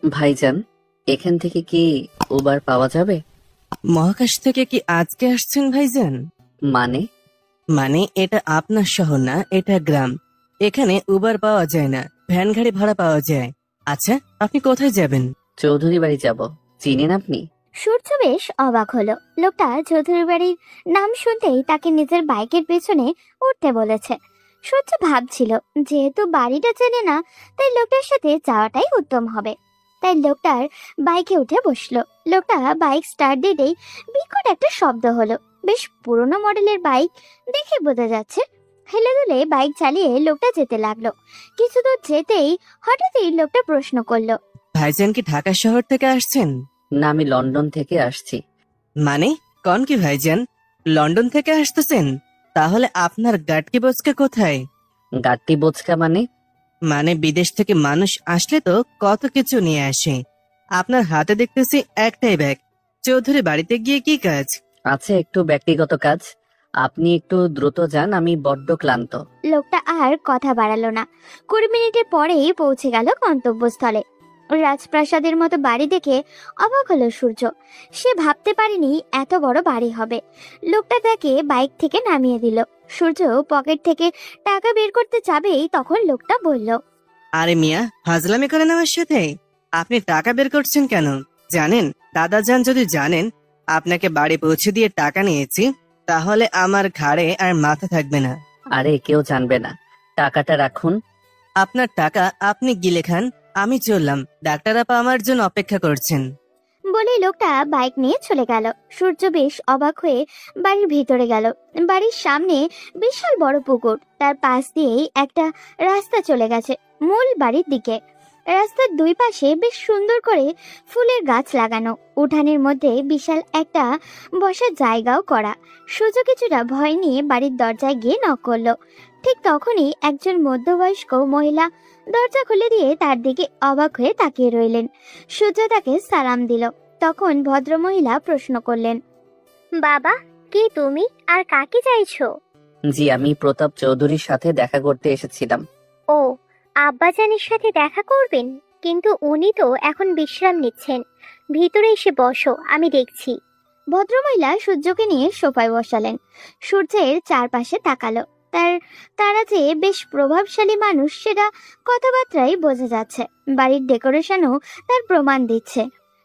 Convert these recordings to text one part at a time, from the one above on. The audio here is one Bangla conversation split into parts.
ভাইজান, এখান থেকে কি উবার পাওয়া যাবে? মহাকাশ থেকে কি আজকে আসছেন ভাইজান? মানে? মানে এটা আপনার শহর না, এটা গ্রাম। এখানে উবার পাওয়া যায় না, ভ্যান গাড়ি ভাড়া পাওয়া যায়। আচ্ছা, আপনি কোথায় যাবেন? চৌধুরী বাড়ি যাব। চিনেন আপনি? সূর্য বেশ অবাক হলো। লোকটা চৌধুরী বাড়ির নাম শুনতেই তাকে নিজের বাইকের পেছনে উঠতে বলেছে। সূর্য ভাবছিল, যেহেতু বাড়িটা চেনে না, তাই লোকটার সাথে যাওয়াটাই উত্তম হবে। তাই লোকটার বাইকে উঠে বসলো। লোকটা বাইক স্টার্ট দিতেই বিকট একটা শব্দ হলো। বেশ পুরোনো মডেলের বাইক, দেখে বোঝা যাচ্ছে। হেলে দুলে বাইক চালিয়ে লোকটা যেতে লাগলো। কিছু দূর যেতেই হঠাৎই লোকটা প্রশ্ন করলো, ভাইজান কি ঢাকা শহর থেকে আসছেন? না, আমি লন্ডন থেকে আসছি। মানে কোন কি ভাইজান, লন্ডন থেকে আসতেছেন? তাহলে আপনার গাটকি বচকা কোথায়? গাট্টি বোচকা মানে? মানে বিদেশ থেকে মানুষ আসলে তো কত কিছু নিয়ে আসে। আপনার হাতে দেখতেছি একটাই ব্যাগ। চৌধুরী বাড়িতে গিয়ে কি কাজ? আছে একটু ব্যক্তিগত কাজ। আপনি একটু দ্রুত যান, আমি বড্ড ক্লান্ত। লোকটা আর কথা বাড়ালো না। 20 মিনিটের পরেই পৌঁছে গেল গন্তব্যস্থলে। রাজপ্রাসাদের মতো বাড়ি দেখে অবাক হলো সূর্য। সে ভাবতে পারেনি এত বড় বাড়ি হবে। লোকটা তাকে বাইক থেকে নামিয়ে দিল। সূর্য পকেট থেকে টাকা বের করতে যাবেই তখন লোকটা বলল, আরে মিয়া, ফাজলামি করেন আমার সাথে? আপনি টাকা বের করছেন কেন? জানেন, দাদাজান যদি জানেন আপনাকে বাড়ি পৌঁছে দিয়ে টাকা নিয়েছি, তাহলে আমার ঘাড়ে আর মাথা থাকবে না। আরে কেউ জানবে না, টাকাটা রাখুন। আপনার টাকা আপনি গিলে খান, আমি চললাম। ডাক্তার আপা আমার জন্য অপেক্ষা করছেন। বলে লোকটা বাইক নিয়ে চলে গেল। সূর্য বেশ অবাক হয়ে বাড়ির ভিতরে গেল। বাড়ির সামনে বিশাল বড় পুকুর, তার পাশ দিয়েই একটা রাস্তা চলে গেছে মূল বাড়ির দিকে। রাস্তার দুই পাশে বেশ সুন্দর করে ফুলের গাছ লাগানো। উঠানের মধ্যে বিশাল একটা বসার জায়গাও করা। সূর্য কিছুটা ভয় নিয়ে বাড়ির দরজায় গিয়ে নক করলো। ঠিক তখনই একজন মধ্যবয়স্ক মহিলা দরজা খুলে দিয়ে তার দিকে অবাক হয়ে তাকিয়ে রইলেন। সূর্য তাকে সালাম দিল। তখন ভদ্রমহিলা প্রশ্ন করলেন, বাবা, কি তুমি আর কাকে চাইছো? জি, আমি প্রতাপ চৌধুরীর সাথে দেখা করতে এসেছিলাম। ও, আব্বাজানের সাথে দেখা করবেন? কিন্তু উনি তো এখন বিশ্রাম নিচ্ছেন। ভিতরে এসে বসো, আমি দেখছি। ভদ্রমহিলা সূর্যকে নিয়ে সোফায় বসালেন। সূর্যের চারপাশে তাকালো। তারা যে বেশ প্রভাবশালী মানুষ সেটা কথাবার্তায় বোঝা যাচ্ছে। বাড়ির ডেকোরেশনও তার প্রমাণ দিচ্ছে।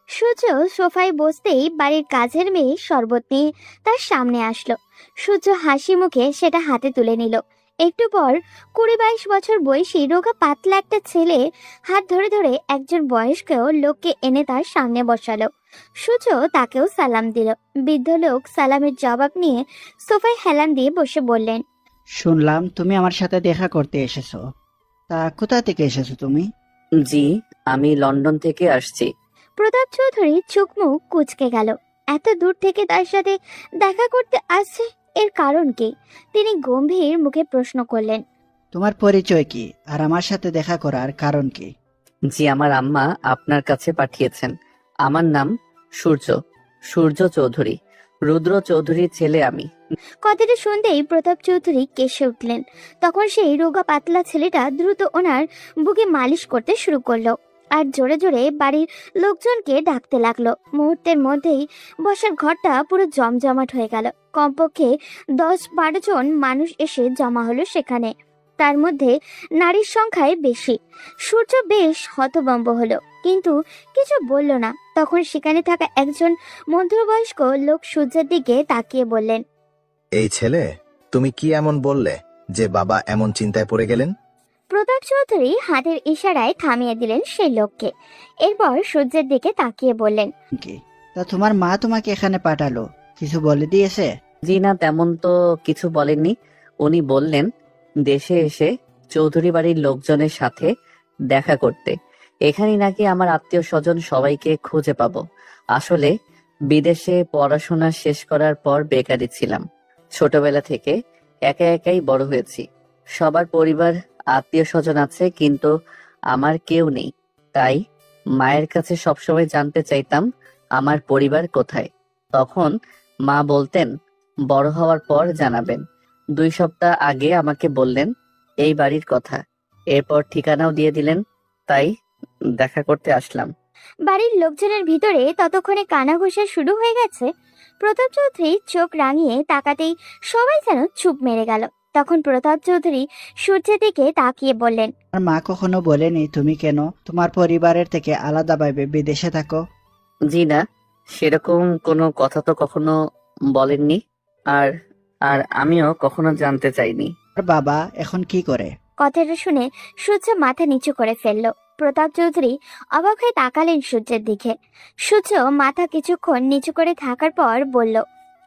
সূর্য সোফায় বসতেই বাড়ির কাজের মেয়ে শরবত নিয়ে তার সামনে আসলো। সূর্য হাসি মুখে সেটা হাতে তুলে নিল। একটু পর 20-22 বছর বয়সী রোগা পাতলা একটা ছেলে হাত ধরে ধরে একজন বয়স্ক লোককে এনে তার সামনে বসালো। সূর্য তাকেও সালাম দিল। বৃদ্ধ লোক সালামের জবাব নিয়ে সোফায় হেলান দিয়ে বসে বললেন, শুনলাম তুমি আমার সাথে দেখা করতে এসেছো। তা কোথা থেকে এসেছো তুমি? জি, আমি লন্ডন থেকে আসছি। প্রতাপ চৌধুরী চোখ মুখ কুঁচকে গেল। এত দূর থেকে তার সাথে দেখা করতে আসছে, এর কারণ কি? তিনি গম্ভীর মুখে প্রশ্ন করলেন, তোমার পরিচয় কি আর আমার সাথে দেখা করার কারণ কি? জি, আমার আম্মা আপনার কাছে পাঠিয়েছেন। আমার নাম সূর্য, সূর্য চৌধুরী, রুদ্র চৌধুরীর ছেলে আমি। কথাটা শুনতেই প্রতাপ চৌধুরী কেসে উঠলেন। তখন সেই রোগা পাতলা ছেলেটা দ্রুত ওনার বুকে মালিশ করতে শুরু করলো আর জোরে জোরে বাড়ির লোকজনকে ডাকতে লাগলো। মুহূর্তের মধ্যেই বসার ঘরটা পুরো জমজমাট হয়ে গেল। কমপক্ষে 10-12 জন মানুষ এসে জমা হলো সেখানে। তার মধ্যে নারীর সংখ্যায় বেশি। সূর্য বেশ হতভম্ব হলো, কিন্তু কিছু বলল না। তখন সেখানে থাকা একজন মধ্যবয়স্ক লোক সূর্যের দিকে তাকিয়ে বললেন, এই ছেলে, তুমি কি এমন বললে যে বাবা এমন চিন্তায় পড়ে গেলেন? প্রতাপ চৌধুরী হাতের ইশারায় থামিয়ে দিলেন সেই লোককে। এরপর সূর্যের দিকে তাকিয়ে বললেন, কি তা তোমার মা তোমাকে এখানে পাঠালো, কিছু বলে দিয়েছে? জি না, তেমন তো কিছু বলেননি। উনি বললেন দেশে এসে চৌধুরী বাড়ির লোকজনের সাথে দেখা করতে। এখানে নাকি আমার আত্মীয় স্বজন সবাইকে খুঁজে পাবো। আসলে বিদেশে পড়াশোনা শেষ করার পর বেকারি ছিলাম। ছোটবেলা থেকে একা একাই বড় হয়েছি। সবার পরিবার আত্মীয় স্বজন আছে, কিন্তু আমার কেউ নেই। তাই মায়ের কাছে সবসময় জানতে চাইতাম আমার পরিবার কোথায়। তখন মা বলতেন বড় হওয়ার পর জানাবেন। 2 সপ্তাহ আগে আমাকে বললেন এই বাড়ির কথা। এরপর ঠিকানাও দিয়ে দিলেন। তাই দেখা করতে আসলাম। বাড়ির লোকজনের ভিতরে ততক্ষণে কানাঘুষা শুরু হয়ে গেছে। প্রতাপ চৌধুরী চোখ রাঙিয়ে তাকাতেই সবাই যেন চুপ মেরে গেল। তখন প্রতাপ চৌধুরী সূর্যের দিকে তাকিয়ে বললেন, আর মা কখনো বলেনি তুমি কেন তোমার পরিবারের থেকে আলাদাভাবে বিদেশে থাকো? জি না, সেরকম কোনো কথা তো কখনো বলেননি। আর আর আমিও কখনো জানতে চাইনি। আর বাবা এখন কি করে? কথাটা শুনে সূর্য মাথা নিচু করে ফেলল। প্রতাপ চৌধুরী অবাক হয়ে তাকালেন সূর্যের দিকে। সূর্য মাথা কিছুক্ষণ নিচু করে থাকার পর বলল,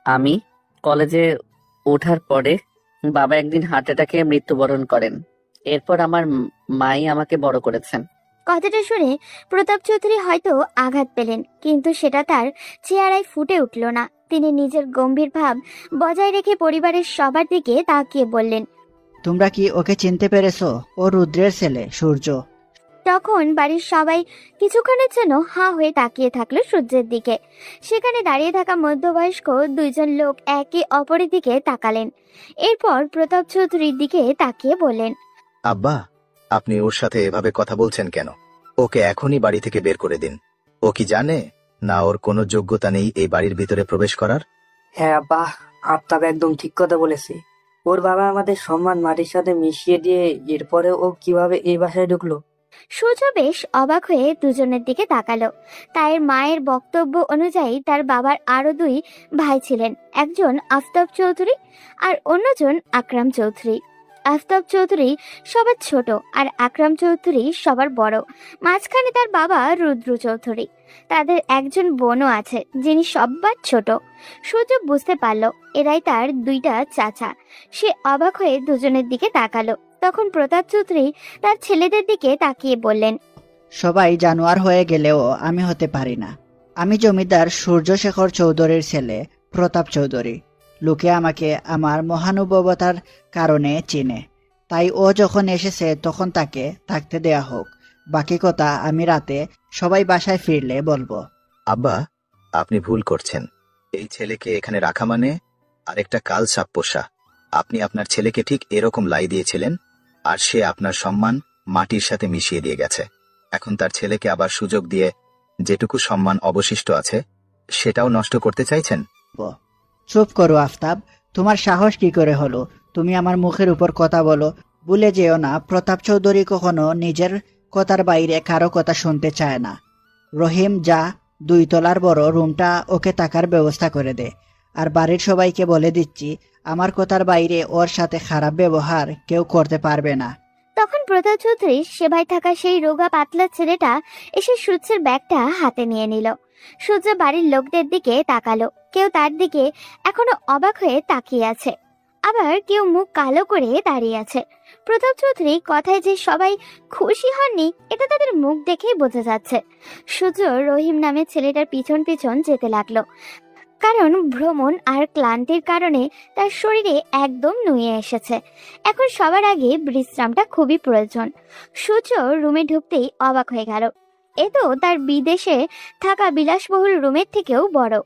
আমি কলেজে ওঠার পরে বাবা একদিন হার্ট অ্যাটাকে মৃত্যুবরণ করেন। এরপর আমার মাই আমাকে বড় করেছেন। কথাটা শুনে প্রতাপ চৌধুরী হয়তো আঘাত পেলেন, কিন্তু সেটা তার চেহারায় ফুটে উঠল না। তিনি নিজের গম্ভীর ভাব বজায় রেখে পরিবারের সবার দিকে তাকিয়ে বললেন, তোমরা কি ওকে চিনতে পেরেছো? ও রুদ্রের ছেলে সূর্য। তখন বাড়ির সবাই কিছুক্ষণের জন্য হাঁ হয়ে তাকিয়ে থাকলো সূর্যের দিকে। সেখানে দাঁড়িয়ে থাকা মধ্যবয়স্ক দুইজন লোক একে অপরের দিকে তাকালেন। এরপর প্রতাপ চৌধুরীর দিকে তাকিয়ে বললেন, আব্বা, আপনি ওর সাথে এভাবে কথা বলছেন কেন? ওকে এখনই বাড়ি থেকে বের করে দিন। ও কি জানে না ওর কোনো যোগ্যতা নেই এই বাড়ির ভিতরে প্রবেশ করার? হ্যাঁ বাহ, আফতাব একদম ঠিক কথা বলেছে। ওর বাবা আমাদের সম্মান মাটির সাথে মিশিয়ে দিয়ে এরপরে ও কিভাবে এই বাসায় ঢুকলো? সূর্য বেশ অবাক হয়ে দুজনের দিকে তাকালো। তার মায়ের বক্তব্য অনুযায়ী তার বাবার আরো দুই ভাই ছিলেন, একজন আফতাব চৌধুরী আর অন্যজন আকরাম চৌধুরী। আফতাব চৌধুরী সবার ছোট আর আকরাম চৌধুরী সবার বড়। মাঝখানে তার বাবা রুদ্র চৌধুরী। তাদের একজন বোনও আছে যিনি সবার ছোট। সূর্য বুঝতে পারল এরাই তার দুইটা চাচা। সে অবাক হয়ে দুজনের দিকে তাকালো। তখন প্রতাপ চৌধুরী তার ছেলেদের দিকে তাকিয়ে বললেন, সবাই জানোয়ার হয়ে গেলেও আমি হতে পারি না। আমি জমিদার সূর্যশেখর চৌধুরীর ছেলে প্রতাপ চৌধুরী। লোকে আমাকে আমার মহানুভবতার কারণে চিনে, তাই ও যখন এসেছে তখন তাকে থাকতে দেয়া হোক। বাকি কথা আমি রাতে সবাই বাসায় ফিরলে বলবো। আব্বা, আপনি ভুল করছেন। এই ছেলেকে এখানে রাখা মানে আরেকটা কাল সাপ পোষা। আপনি আপনার ছেলেকে ঠিক এরকম লাই দিয়েছিলেন, আর সে আপনার সম্মান মাটির সাথে মিশিয়ে দিয়ে গেছে। এখন তার ছেলেকে আবার সুযোগ দিয়ে যেটুকু সম্মান অবশিষ্ট আছে সেটাও নষ্ট করতে চাইছেন? চুপ করো আফতাব, তোমার সাহস কি করে হলো তুমি আমার মুখের উপর কথা বলো? ভুলে যেও না, প্রতাপ চৌধুরী কখনো নিজের কথার বাইরে কারো কথা শুনতে চায় না। রহিম, যা 2 তলার বড় রুমটা ওকে থাকার ব্যবস্থা করে দে। আর বাড়ির সবাইকে বলে দিচ্ছি, আমার কথার বাইরে ওর সাথে খারাপ ব্যবহার কেউ করতে পারবে না। তখন প্রতাপ চৌধুরী সেবায় থাকা সেই রোগা পাতলা ছেলেটা এসে সূর্যের ব্যাগটা হাতে নিয়ে নিল। সূর্য বাড়ির লোকদের দিকে তাকালো। কেউ তার দিকে এখনো অবাক হয়ে তাকিয়ে আছে, আবার কেউ মুখ কালো করে দাঁড়িয়ে আছে। প্রতাপ চৌধুরী কথায় যে সবাই খুশি হননি এটা তাদের মুখ দেখেই বোঝা যাচ্ছে। সূর্য রহিম নামে ছেলেটার পিছন পিছন যেতে লাগলো, কারণ ভ্রমণ আর ক্লান্তির কারণে তার শরীরে একদম নুয়ে এসেছে। এখন সবার আগে বিশ্রামটা খুবই প্রয়োজন। সূর্য রুমে ঢুকতেই অবাক হয়ে গেল। এ তো তার বিদেশে থাকা বিলাসবহুল রুমের থেকেও বড়।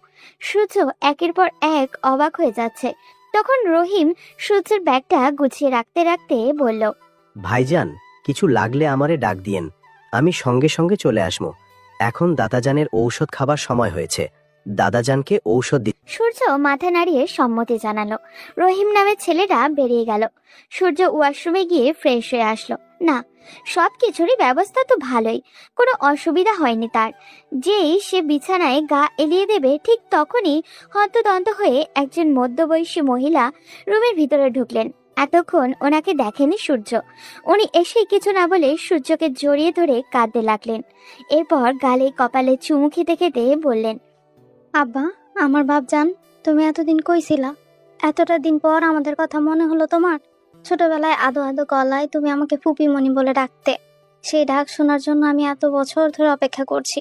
সূর্য একের পর এক অবাক হয়ে যাচ্ছে। তখন রহিম সূর্যের ব্যাগটা গুছিয়ে রাখতে রাখতে বলল, ভাইজান, কিছু লাগলে আমারে ডাক দিয়েন, আমি সঙ্গে সঙ্গে চলে আসবো। এখন দাদাজানের ঔষধ খাবার সময় হয়েছে, দাদাজানকে ঔষধ দি। সূর্য মাথা নাড়িয়ে সম্মতি জানালো। রহিম নামের ছেলেটা বেরিয়ে গেল। সূর্য ওয়াশরুমে গিয়ে ফ্রেশ হয়ে আসলো। না, সবকিছুরই ব্যবস্থা তো ভালোই, কোনো অসুবিধা হয়নি তার। যেই সে বিছানায় গা এলিয়ে দেবে ঠিক তখনই হন্তদন্ত হয়ে একজন মধ্যবয়সী মহিলা রুমের ভিতরে ঢুকলেন। এতক্ষণ ওনাকে দেখেনি সূর্য। উনি এসেই কিছু না বলে সূর্যকে জড়িয়ে ধরে কাঁদতে লাগলেন। এরপর গালে কপালে চুমু খেতে খেতে বললেন, আব্বা, আমার বাপজান, তুমি এতদিন কইছিলা? এতটা দিন পর আমাদের কথা মনে হলো তোমার? ছোটবেলায় আদো আদো গলায় তুমি আমাকে ফুপিমণি বলে ডাকতে, সেই ডাক শোনার জন্য আমি এত বছর ধরে অপেক্ষা করছি।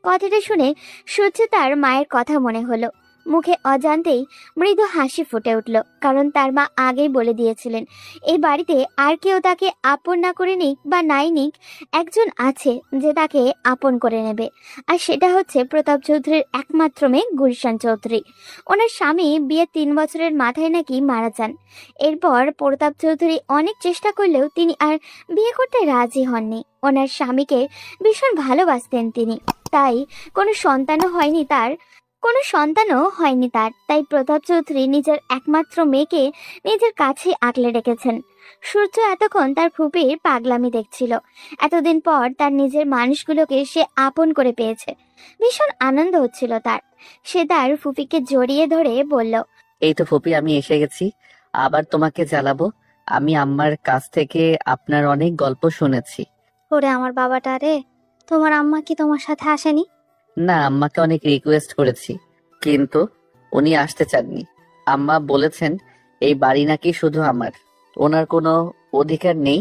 কথাটা শুনে সূর্য তার মায়ের কথা মনে হলো। মুখে অজান্তেই মৃদু হাসি ফুটে উঠল, কারণ তার মা আগেই বলে দিয়েছিলেন এই বাড়িতে আর কেউ তাকে আপন না করে নিক বা নাই নিক, একজন আছে যে তাকে আপন করে নেবে। আর সেটা হচ্ছে প্রতাপ চৌধুরীর একমাত্র মেয়ে গুলশান চৌধুরী। ওনার স্বামী বিয়ে 3 বছরের মাথায় নাকি মারা যান। এরপর প্রতাপ চৌধুরী অনেক চেষ্টা করলেও তিনি আর বিয়ে করতে রাজি হননি। ওনার স্বামীকে ভীষণ ভালোবাসতেন তিনি। তাই কোনো সন্তানও হয়নি তার তাই প্রতাপ চৌধুরী নিজের একমাত্র মেয়েকে নিজের কাছে আগলে রেখেছেন। সূর্য এতক্ষণ তার ফুপির পাগলামি দেখছিল। এতদিন পর তার নিজের মানুষগুলোকে সে আপন করে পেয়েছে। ভীষণ আনন্দ হচ্ছিল তার। সে তার ফুপিকে জড়িয়ে ধরে বলল, এই তো ফুপি, আমি এসে গেছি। আবার তোমাকে জ্বালাবো? আমি আম্মার কাছ থেকে আপনার অনেক গল্প শুনেছি। ওরে আমার বাবাটা রে, তোমার আম্মা কি তোমার সাথে আসেনি? না, আম্মাকে অনেক রিকোয়েস্ট করেছি, কিন্তু উনি আসতে চাননি। আম্মা বলেছেন এই বাড়ি নাকি শুধু আমার, ওনার কোনো অধিকার নেই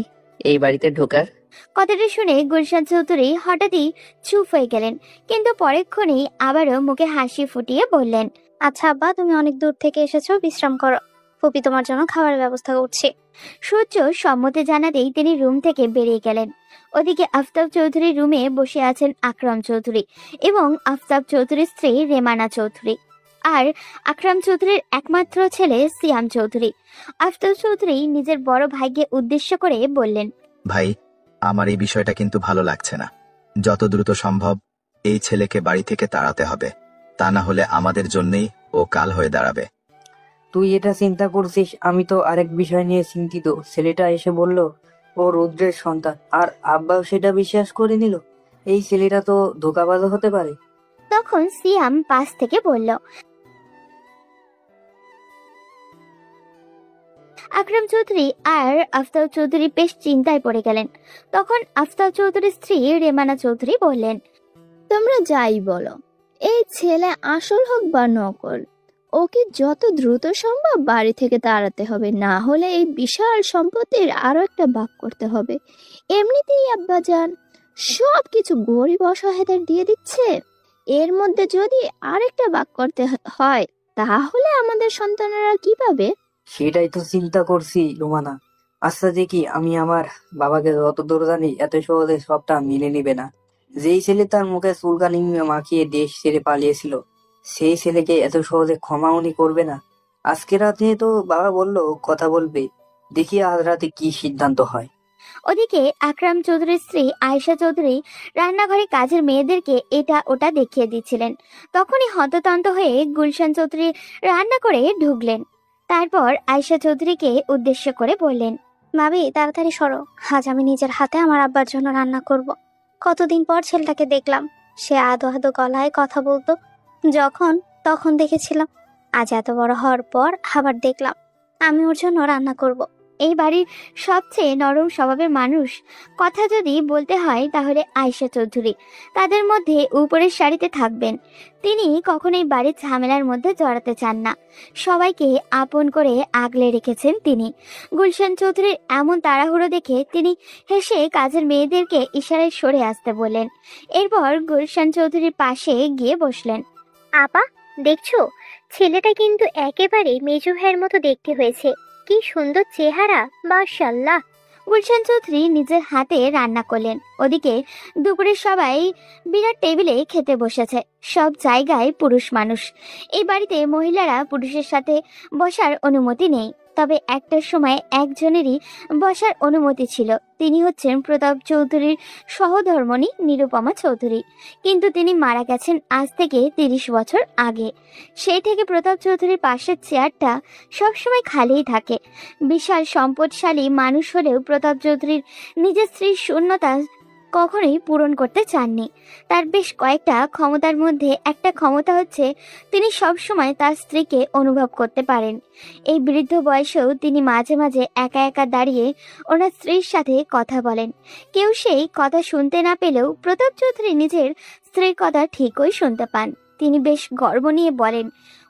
এই বাড়িতে ঢোকার। কথাটা শুনে গুলশান চৌধুরী হঠাৎই চুপ হয়ে গেলেন, কিন্তু পরেক্ষণেই আবারও মুখে হাসি ফুটিয়ে বললেন, আচ্ছা আব্বা, তুমি অনেক দূর থেকে এসেছো, বিশ্রাম করো। ফুপি তোমার জন্য খাবারের ব্যবস্থা করছে। সূর্য সম্মতি জানাতেই তিনি রুম থেকে বেরিয়ে গেলেন। ওদিকে আফতাব চৌধুরীর রুমে বসে আছেন আকরাম চৌধুরী এবং আফতাব চৌধুরীর স্ত্রী রেমানা চৌধুরী, আর আকরাম চৌধুরীর একমাত্র ছেলে সিয়াম চৌধুরী। আফতাব চৌধুরী নিজের বড় ভাইকে উদ্দেশ্য করে বললেন, ভাই, আমার এই বিষয়টা কিন্তু ভালো লাগছে না। যত দ্রুত সম্ভব এই ছেলেকে বাড়ি থেকে তাড়াতে হবে, তা না হলে আমাদের জন্যই ও কাল হয়ে দাঁড়াবে। তুই এটা চিন্তা করছিস, আমি তো আরেক বিষয় নিয়ে চিন্তিত। ছেলেটা এসে বলল ও রুদ্রের সন্তান, আর আব্বাও সেটা বিশ্বাস করে নিল। এই ছেলেটা তো ধোঁকাবাজও হতে পারে। তখন সিয়াম পাশ থেকে বলল, আকরাম চৌধুরী আর আফতাব চৌধুরী বেশ চিন্তায় পড়ে গেলেন। তখন আফতাব চৌধুরীর স্ত্রী রেমানা চৌধুরী বললেন, তোমরা যাই বলো, এই ছেলে আসল হোক বা নকল, ওকে যত দ্রুত সম্ভব বাড়ি থেকে তাড়াতে হবে, না হলে এই বিশাল সম্পত্তির আরো একটা ভাগ করতে হবে। এমনিতেই আব্বাজান সবকিছু গরিব অসহায়দের দিয়ে দিচ্ছে, এর মধ্যে যদি আরেকটা ভাগ করতে হয় তাহলে আমাদের সন্তানেরা কি পাবে? সেটাই তো চিন্তা করছি রুমানা। আচ্ছা দেখি, আমি আমার বাবাকে যতদূর জানি এত সহজে সবটা মেনে নিবে না। যেই ছেলে তার মুখে চুলকানি মাখিয়ে দেশ ছেড়ে পালিয়েছিল, সেই ছেলেকে এত সহজে ক্ষমা উনি করবে না। আজকে রাতে তো বাবা বলল কথা বলবে, দেখি আজ রাতে কি সিদ্ধান্ত হয়। ওদিকে আকরাম চৌধুরীর স্ত্রী আয়েশা চৌধুরী রান্নাঘরে কাজের মেয়েদেরকে এটা ওটা দেখিয়ে দিচ্ছিলেন। তখনই হততন্ত হয়ে গুলশান চৌধুরী রান্না করে ঢুকলেন। তারপর আয়েশা চৌধুরীকে উদ্দেশ্য করে বললেন, ভাবি তাড়াতাড়ি সরো, আজ আমি নিজের হাতে আমার আব্বার জন্য রান্না করব। কতদিন পর ছেলেটাকে দেখলাম, সে আদো আদো গলায় কথা বলতো, যখন তখন দেখেছিলাম, আজ এত বড় হওয়ার পর আবার দেখলাম, আমি ওর জন্য রান্না করব। এই বাড়ির সবচেয়ে নরম স্বভাবের মানুষ কথা যদি বলতে হয় তাহলে আয়েশা চৌধুরী তাদের মধ্যে উপরের সারিতে থাকবেন। তিনি কখনোই বাড়ির ঝামেলার মধ্যে জড়াতে চান না, সবাইকে আপন করে আগলে রেখেছেন তিনি। গুলশান চৌধুরীর এমন তাড়াহুড়ো দেখে তিনি হেসে কাজের মেয়েদেরকে ইশারায় সরে আসতে বললেন। এরপর গুলশান চৌধুরীর পাশে গিয়ে বসলেন। আপা, দেখছো ছেলেটা কিন্তু একেবারে মেজো ভাইয়ের মতো দেখতে হয়েছে, কি সুন্দর চেহারা, মাশাআল্লাহ। গুলশান চৌধুরী নিজের হাতে রান্না করলেন। ওদিকে দুপুরে সবাই বিরাট টেবিলে খেতে বসেছে। সব জায়গায় পুরুষ মানুষ। এই বাড়িতে মহিলারা পুরুষের সাথে বসার অনুমতি নেই, তবে একটা সময় একজনেরই বসার অনুমতি ছিল। তিনি হচ্ছেন প্রতাপ চৌধুরীর সহধর্মণী নিরুপমা চৌধুরী, কিন্তু তিনি মারা গেছেন আজ থেকে 30 বছর আগে। সেই থেকে প্রতাপ চৌধুরীর পাশের চেয়ারটা সবসময় খালিই থাকে। বিশাল সম্পদশালী মানুষ হলেও প্রতাপ চৌধুরীর নিজের স্ত্রীর শূন্যতা কখনোই পূরণ করতে চাননি। তার বেশ কয়েকটা ক্ষমতার মধ্যে একটা ক্ষমতা হচ্ছে তিনি সবসময় তার স্ত্রীকে অনুভব করতে পারেন। এই বৃদ্ধ বয়সেও তিনি মাঝে মাঝে একা একা দাঁড়িয়ে ওনার স্ত্রীর সাথে কথা বলেন। কেউ সেই কথা শুনতে না পেলেও প্রতাপ চৌধুরী নিজের স্ত্রীর কথা ঠিকই শুনতে পান। তিনি বেশ গর্ব নিয়ে বলেন,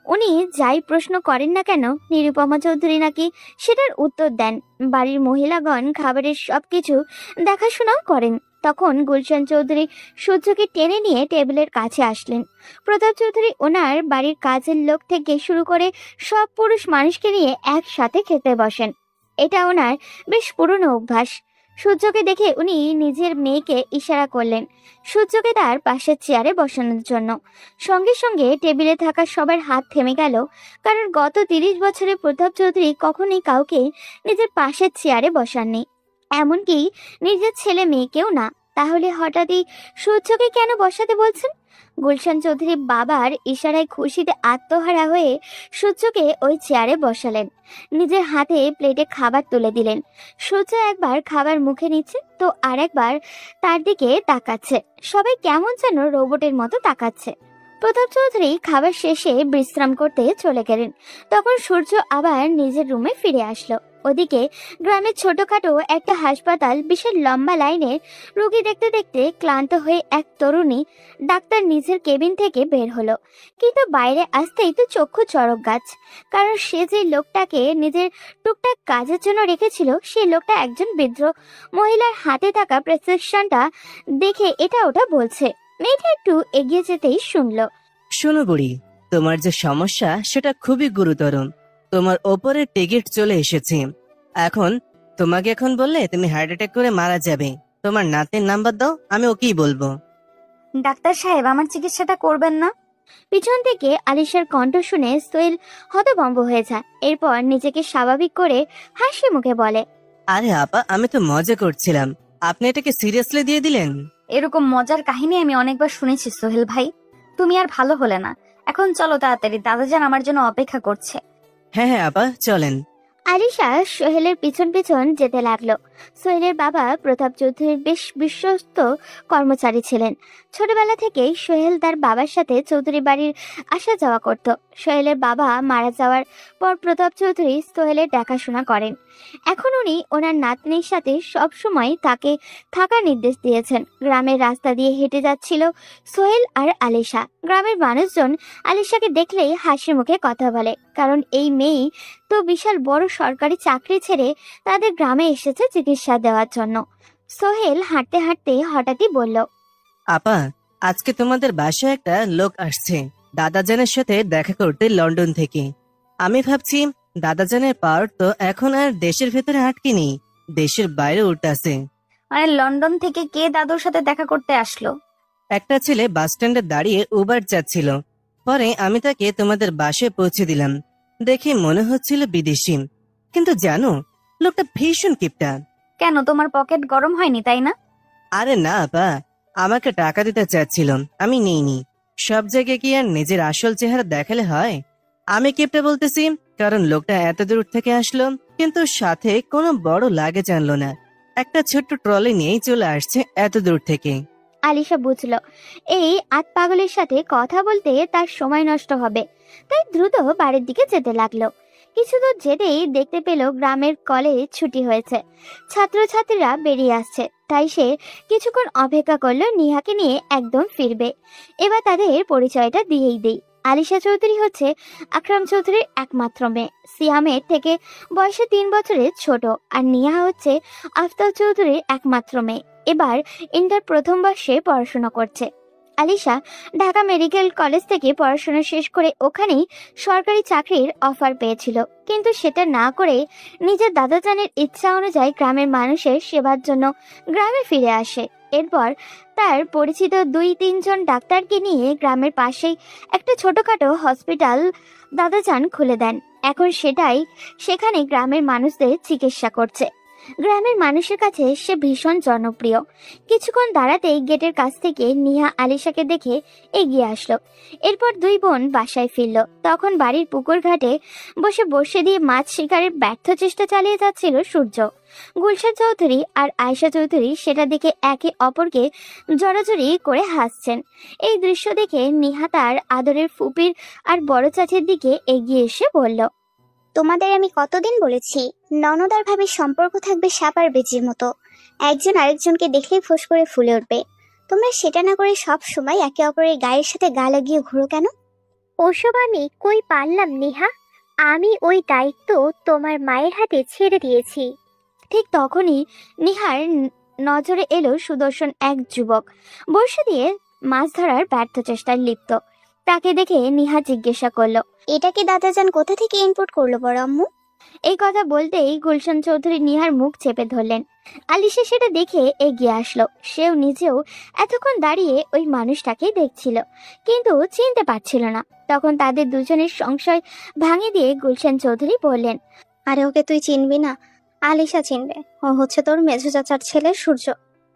উনি যাই প্রশ্ন করেন না কেন নিরুপমা চৌধুরী নাকি সেটার উত্তর দেন। বাড়ির মহিলাগণ খাবারের সবকিছু দেখাশোনাও করেন। তখন গুলশান চৌধুরী সূর্যকে টেনে নিয়ে টেবিলের কাছে আসলেন। প্রতাপ চৌধুরী ওনার বাড়ির কাজের লোক থেকে শুরু করে সব পুরুষ মানুষকে নিয়ে একসাথে খেতে বসেন। এটা ওনার বেশ পুরনো অভ্যাস। সূর্যকে দেখে উনি নিজের মেয়েকে ইশারা করলেন সূর্যকে তার পাশের চেয়ারে বসানোর জন্য। সঙ্গে সঙ্গে টেবিলে থাকা সবার হাত থেমে গেল, কারণ গত 30 বছরে প্রতাপ চৌধুরী কখনোই কাউকে নিজের পাশের চেয়ারে বসাননি, এমনকি নিজের ছেলে মেয়েকেও না। তাহলে হঠাৎই সূর্যকে কেন বসাতে বলছেন? গুলশান চৌধুরী বাবার ইশারায় খুশিতে আত্মহারা হয়ে সূর্যকে ওই চেয়ারে বসালেন। নিজের হাতে প্লেটে খাবার তুলে দিলেন। সূর্য একবার খাবার মুখে নিচ্ছে তো আরেকবার তার দিকে তাকাচ্ছে। সবাই কেমন যেন রোবটের মতো তাকাচ্ছে। প্রতাপ চৌধুরী খাবার শেষে বিশ্রাম করতে চলে গেলেন। তখন সূর্য আবার নিজের রুমে ফিরে আসলো। ওদিকে গ্রামের ছোটখাটো একটা হাসপাতাল, বিশাল লম্বা লাইনে রোগী দেখতে দেখতে ক্লান্ত হয়ে এক তরুণী ডাক্তার নিজের কেবিন থেকে বের হলো। কিন্তু বাইরে আসতেই তো চক্ষু চড়ক গাছ, কারণ সে যে লোকটাকে নিজের টুকটাক কাজের জন্য রেখেছিল সেই লোকটা একজন বৃদ্ধ মহিলার হাতে থাকা প্রেসক্রিপশনটা দেখে এটা ওটা বলছে। মেয়েটা একটু এগিয়ে যেতেই শুনলো, শোনো বুড়ি, তোমার যে সমস্যা সেটা খুবই গুরুতর। তোমার ওপরের টিকিট চলে এসেছে। তোমাকে এখন বললে তুমি হার্ট অ্যাটাক করে মারা যাবে। তোমার নাতির নাম্বার দাও, আমি ওকেই বলবো। ডাক্তার সাহেব, আমার চিকিৎসাটা করবেন না? পিছন থেকে আলিশার কণ্ঠ শুনে সোহেল হতভম্ব হয়ে যায়। এরপর নিজেকে স্বাভাবিক করে হাসি মুখে বলে, আরে আপা, আমি তো মজা করছিলাম, আপনি এটাকে সিরিয়াসলি দিয়ে দিলেন। এরকম মজার কাহিনী আমি অনেকবার শুনেছি সোহেল ভাই, তুমি আর ভালো হলে না। এখন চলো তাড়াতাড়ি, দাদাজান আমার জন্য অপেক্ষা করছে। হ্যাঁ হ্যাঁ আপা, চলেন। আলিশা সোহেলের পিছন পিছন যেতে লাগলো। সোহেলের বাবা প্রতাপ চৌধুরীর বেশ বিশ্বস্ত কর্মচারী ছিলেন। ছোটবেলা থেকেই সোহেল তার বাবার সাথে চৌধুরী বাড়ির আসা যাওয়া করত। সোহেলের বাবা মারা যাওয়ার পর প্রতাপ চৌধুরী সোহেলের দেখাশোনা করেন। এখন উনি ওনার নাতনির সাথে সব সময় তাকে থাকার নির্দেশ দিয়েছেন। গ্রামের রাস্তা দিয়ে হেঁটে যাচ্ছিল সোহেল আর আলিশা। গ্রামের মানুষজন আলিশাকে দেখলেই হাসি মুখে কথা বলে, কারণ এই মেয়ে তো বিশাল বড় সরকারি চাকরি ছেড়ে তাদের গ্রামে এসেছে চিকিৎসা দেওয়ার জন্য। সোহেল হাঁটতে হাঁটতে হঠাৎই বলল, আপা, আজকে তোমাদের বাসায় একটা লোক আসছে দাদাজানের সাথে দেখা করতে লন্ডন থেকে। আমি ভাবছি দাদাজানের পাওয়ার তো এখন আর দেশের ভেতরে আটকে নেই, দেশের বাইরে উঠতেছে। মানে লন্ডন থেকে কে দাদুর সাথে দেখা করতে আসলো? একটা ছেলে বাস স্ট্যান্ডে দাঁড়িয়ে উবার যাচ্ছিল, পরে আমি তাকে তোমাদের বাসায় পৌঁছে দিলাম। দেখে মনে হচ্ছিল বিদেশি, কিন্তু জানো লোকটা ভীষণ কিপটা। কেন, তোমার পকেট গরম হয়নি তাই না? আরে না আপা, আমাকে টাকা দিতে চাচ্ছিল, আমি নেইনি। সব জায়গায় কি আর নিজের আসল চেহারা দেখালে হয়? আমি কিপটা বলতেছি কারণ লোকটা এত দূর থেকে আসলো, কিন্তু সাথে কোনো বড় লাগেজ আনলো না। একটা ছোট্ট ট্রলি নিয়েই চলে আসছে এত দূর থেকে। আলিশা বুঝলো এই আত পাগলের সাথে কথা বলতে তার সময় নষ্ট হবে, তাই দ্রুত বাড়ির দিকে যেতে লাগলো। কিছু দূর যেতেই দেখতে পেল গ্রামের কলেজ ছুটি হয়েছে, ছাত্রছাত্রীরা বেরিয়ে আসছে। তাই সে কিছুক্ষণ অপেক্ষা করলো নিহাকে নিয়ে একদম ফিরবে। এবার তাদের পরিচয়টা দিয়েই দেই। আলিশা চৌধুরী হচ্ছে আকরাম চৌধুরীর একমাত্র মেয়ে। সিয়ামের থেকে বয়সে 3 বছরের ছোট। আর নিহা হচ্ছে আফতাব চৌধুরীর একমাত্র মেয়ে। এবার ইন্টার প্রথম বর্ষে পড়াশোনা করছে। আলিশা ঢাকা মেডিকেল কলেজ থেকে পড়াশোনা শেষ করে ওখানেই সরকারি চাকরির অফার পেয়েছিল, কিন্তু সেটা না করে নিজের দাদাজানের ইচ্ছা অনুযায়ী গ্রামের মানুষের সেবার জন্য গ্রামে ফিরে আসে। এরপর তার পরিচিত 2-3 জন ডাক্তারকে নিয়ে গ্রামের পাশেই একটা ছোটখাটো হসপিটাল দাদাজান খুলে দেন। এখন সেখানে গ্রামের মানুষদের চিকিৎসা করছে। গ্রামের মানুষের কাছে সে ভীষণ জনপ্রিয়। কিছুক্ষণ দাঁড়াতেই গেটের কাছ থেকে নিহা আলিশাকে দেখে এগিয়ে আসলো। এরপর 2 বোন বাসায় ফিরল। তখন বাড়ির পুকুর ঘাটে বসে দিয়ে মাছ শিকারের ব্যর্থ চেষ্টা চালিয়ে যাচ্ছিল সূর্য। গুলশান চৌধুরী আর আয়েশা চৌধুরী সেটা দেখে একে অপরকে জড়াজড়ি করে হাসছেন। এই দৃশ্য দেখে নিহা তার আদরের ফুপির আর বড় চাচির দিকে এগিয়ে এসে বলল, তোমাদের আমি কতদিন বলেছি ননদ আর ভাবির সম্পর্ক থাকবে সাপ আর বেজির মতো, একজন আরেকজনকে দেখলেই ফোঁস করে ফুলে উঠবে। তোমরা সেটা না করে সব সময় একে অপরের গায়ের সাথে গা লাগিয়ে ঘুরো কেন? ওসব আমি কই পারলাম নিহা, আমি ওই দায়িত্ব তোমার মায়ের হাতে ছেড়ে দিয়েছি। ঠিক তখনই নিহার নজরে এলো সুদর্শন এক যুবক বর্ষা দিয়ে মাছ ধরার ব্যর্থ চেষ্টায় লিপ্ত। তাকে দেখে নিহা জিজ্ঞাসা করলো, এটা কি দাদাজান কোথা থেকে ইনপুট করলো বড় আম্মু? এই কথা বলতেই গুলশান চৌধুরী নিহার মুখ চেপে ধরলেন। আলিশা সেটা দেখে এগিয়ে আসলো। সেও নিজেও এতক্ষণ দাঁড়িয়ে ওই মানুষটাকে দেখছিল, কিন্তু চিনতে পারছিল না। তখন তাদের দুজনের সংশয় ভাঙিয়ে দিয়ে গুলশান চৌধুরী বললেন, আরে ওকে তুই চিনবি না, আলিশা চিনবে। ও হচ্ছে তোর মেঝো চাচার ছেলে সূর্য।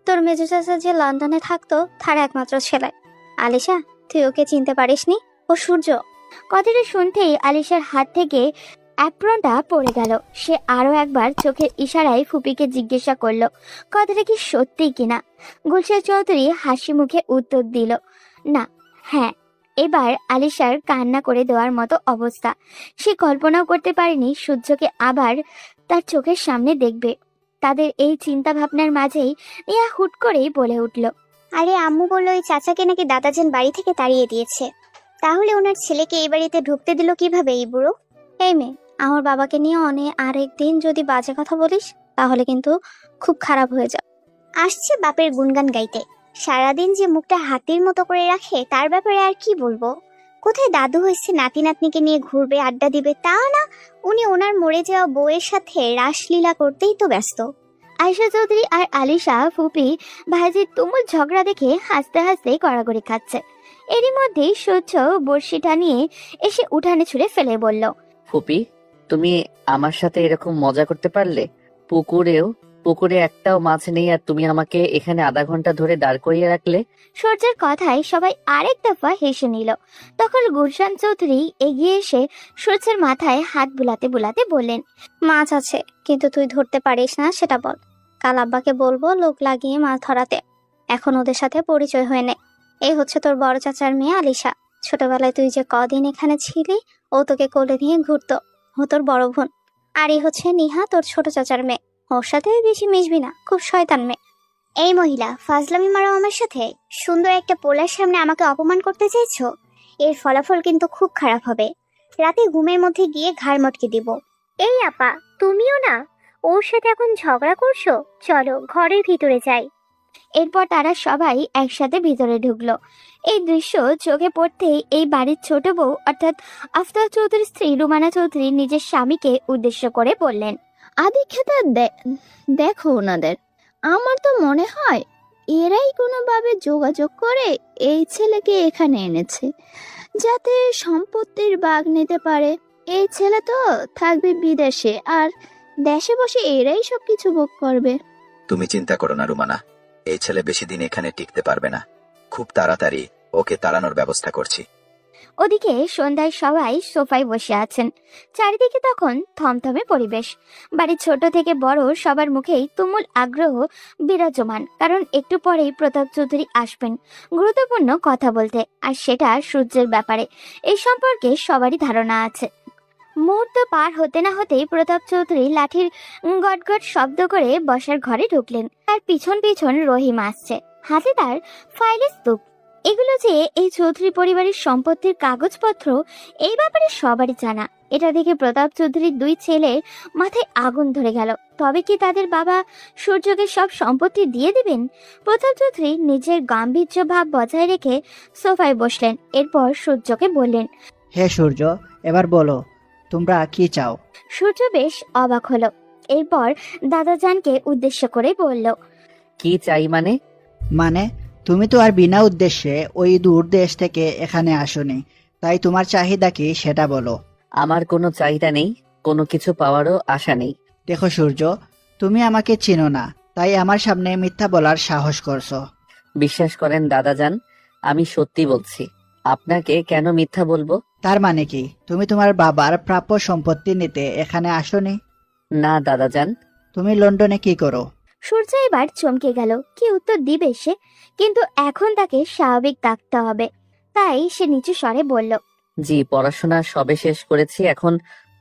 তোর মেজো চাচা যে লন্ডনে থাকতো তার একমাত্র ছেলে। আলিশা, তুই ওকে চিনতে পারিসনি? ও সূর্য। কথাটা শুনতেই আলিশার হাত থেকে অ্যাপ্রনটা পড়ে গেল। সে আরো একবার চোখের ইশারায় ফুপিকে জিজ্ঞাসা করলো কথাটা কি সত্যি কিনা। গুলশা চৌধুরী হাসি মুখে উত্তর দিল, না, হ্যাঁ। এবার আলিশার কান্না করে দেওয়ার মতো অবস্থা। সে কল্পনাও করতে পারেনি সূর্যকে আবার তার চোখের সামনে দেখবে। তাদের এই চিন্তা ভাবনার মাঝেই নেহা হুট করেই বলে উঠল, আরে আম্মু বললো ওই চাচাকে নাকি দাদাজান বাড়ি থেকে তাড়িয়ে দিয়েছে। তাহলে ওনার ছেলেকে এই বাড়িতে ঢুকতে দিল কিভাবে এই বুড়ো? এই মেয়ে, আমার বাবাকে নিয়ে আরেকদিন যদি বাজে কথা বলিস তাহলে কিন্তু খুব খারাপ হয়ে যাবে। আসছে বাপের গুনগান গাইতে, সারাদিন যে মুখটা হাতির মতো করে রাখে তার ব্যাপারে আর কি বলবো। কোথায় দাদু হয়েছে নাতি নাতনিকে নিয়ে ঘুরবে, আড্ডা দিবে, তা না, উনি ওনার মরে যাওয়া বউয়ের সাথে রাসলীলা করতেই তো ব্যস্ত। আয়েশা চৌধুরী আর আলিশা ফুপি ভাইজির তুমুল ঝগড়া দেখে হাসতে হাসতে গড়াগড়ি খাচ্ছে। এরই মধ্যেই সূর্য বড়শিটা নিয়ে এসে উঠানে ছুঁড়ে ফেলে বলল, ফুপি, তুমি আমার সাথে এরকম মজা করতে পারলে? পুকুরে একটাও মাছ নেই আর তুমি আমাকে এখানে আধা ঘন্টা ধরে দাঁড় করিয়ে রাখলে। সূর্যের কথায় সবাই আরেক দফা হেসে নিল। তখন গুলশান চৌধুরী এগিয়ে এসে সূর্যের মাথায় হাত বুলাতে বুলাতে বললেন, মাছ আছে, কিন্তু তুই ধরতে পারিস না সেটা বল। কাল আব্বাকে বলবো লোক লাগিয়ে মাছ ধরাতে। এখন ওদের সাথে পরিচয় হয়ে নে। এই হচ্ছে তোর বড় চাচার মেয়ে আলিশা। ছোটবেলায় তুই যে কদিন এখানে ছিলি ও তোকে কোলে নিয়ে ঘুরতো, ও তোর বড় বোন। আর এই হচ্ছে নিহা, তোর ছোট চাচার মেয়ে। ওর সাথে বেশি মিশবি না, খুব শয়তান মেয়ে। এই মহিলা, ফাজলামি মারো আমার সাথে? সুন্দর একটা পোলার সামনে আমাকে অপমান করতে চাইছো? এর ফলাফল কিন্তু খুব খারাপ হবে। রাতে ঘুমের মধ্যে গিয়ে ঘাড় মটকে দিব। এই আপা, তুমিও না ওর সাথে এখন ঝগড়া করছো? চলো ঘরের ভিতরে যাই। এরপর তারা সবাই একসাথে ভিতরে ঢুকলো। এই দৃশ্য চোখে পড়তেই এই বাড়ির ছোট বউ অর্থাৎ আফতাব চৌধুরীর স্ত্রী রুমানা চৌধুরী নিজের স্বামীকে উদ্দেশ্য করে বললেন, আদিক্ষেতা দেখো ওনাদের। আমার তো মনে হয় এরাই কোনোভাবে যোগাযোগ করে এই ছেলেকে এখানে এনেছে যাতে সম্পত্তির ভাগ নিতে পারে। এই ছেলে তো থাকবে বিদেশে আর দেশে বসে এরাই সবকিছু ভোগ করবে। তুমি চিন্তা করো না রুমানা, এই ছেলে বেশি দিন এখানে টিকতে পারবে না। খুব তাড়াতাড়ি ওকে তাড়ানোর ব্যবস্থা করছি। ওদিকে সন্ধ্যায় সবাই সোফায় বসে আছেন। চারিদিকে তখন থমথমে পরিবেশ। বাড়ির ছোট থেকে বড় সবার মুখেই তুমুল আগ্রহ বিরাজমান, কারণ একটু পরেই প্রতাপ চৌধুরী আসবেন গুরুত্বপূর্ণ কথা বলতে, আর সেটা সূর্যের ব্যাপারে। এই সম্পর্কে সবারই ধারণা আছে। মুহূর্ত পার হতে না হতেই প্রতাপ চৌধুরী লাঠির গটগট শব্দ করে বসার ঘরে ঢুকলেন। তার পিছন পিছন রহিম আসছে, হাতে তার ফাইলের স্তূপ। এগুলো যে এই চৌধুরী পরিবারের সম্পত্তির কাগজপত্র, এই ব্যাপারে সবারই জানা। এটা দেখে প্রতাপ চৌধুরীর দুই ছেলের মাথায় আগুন ধরে গেল। তবে কি তাদের বাবা সূর্যকে সব সম্পত্তি দিয়ে দিবেন? প্রতাপ চৌধুরী নিজের গাম্ভীর্য ভাব বজায় রেখে সোফায় বসলেন। এরপর সূর্যকে বললেন, হে সূর্য, এবার বলো তোমরা কি চাও? সূর্য বেশ অবাক হলো। এরপর দাদাজানকে উদ্দেশ্য করে বলল, কি চাই মানে? মানে তুমি তো আর বিনা উদ্দেশ্যে ওই দূর দেশ থেকে এখানে আসোনি, তাই তোমার চাহিদা কি সেটা বলো। আমার কোনো চাহিদা নেই, কোনো কিছু পাওয়ারও আশা নেই। দেখো সূর্য, তুমি আমাকে চিনো না, তাই আমার সামনে মিথ্যা বলার সাহস করছো। বিশ্বাস করেন দাদাজান, আমি সত্যি বলছি। আপনাকে কেন মিথ্যা বলবো? তার মানে কি তুমি তোমার বাবার প্রাপ্য সম্পত্তি নিতে এখানে আসোনি? না দাদাজান। তুমি লন্ডনে কি করো? সূর্য এবার চমকে গেল। কি উত্তর দিবে সে? কিন্তু এখন তাকে স্বাভাবিক থাকতে হবে, তাই সে নিচু স্বরে বলল, জি, পড়াশোনা সবে শেষ করেছি। এখন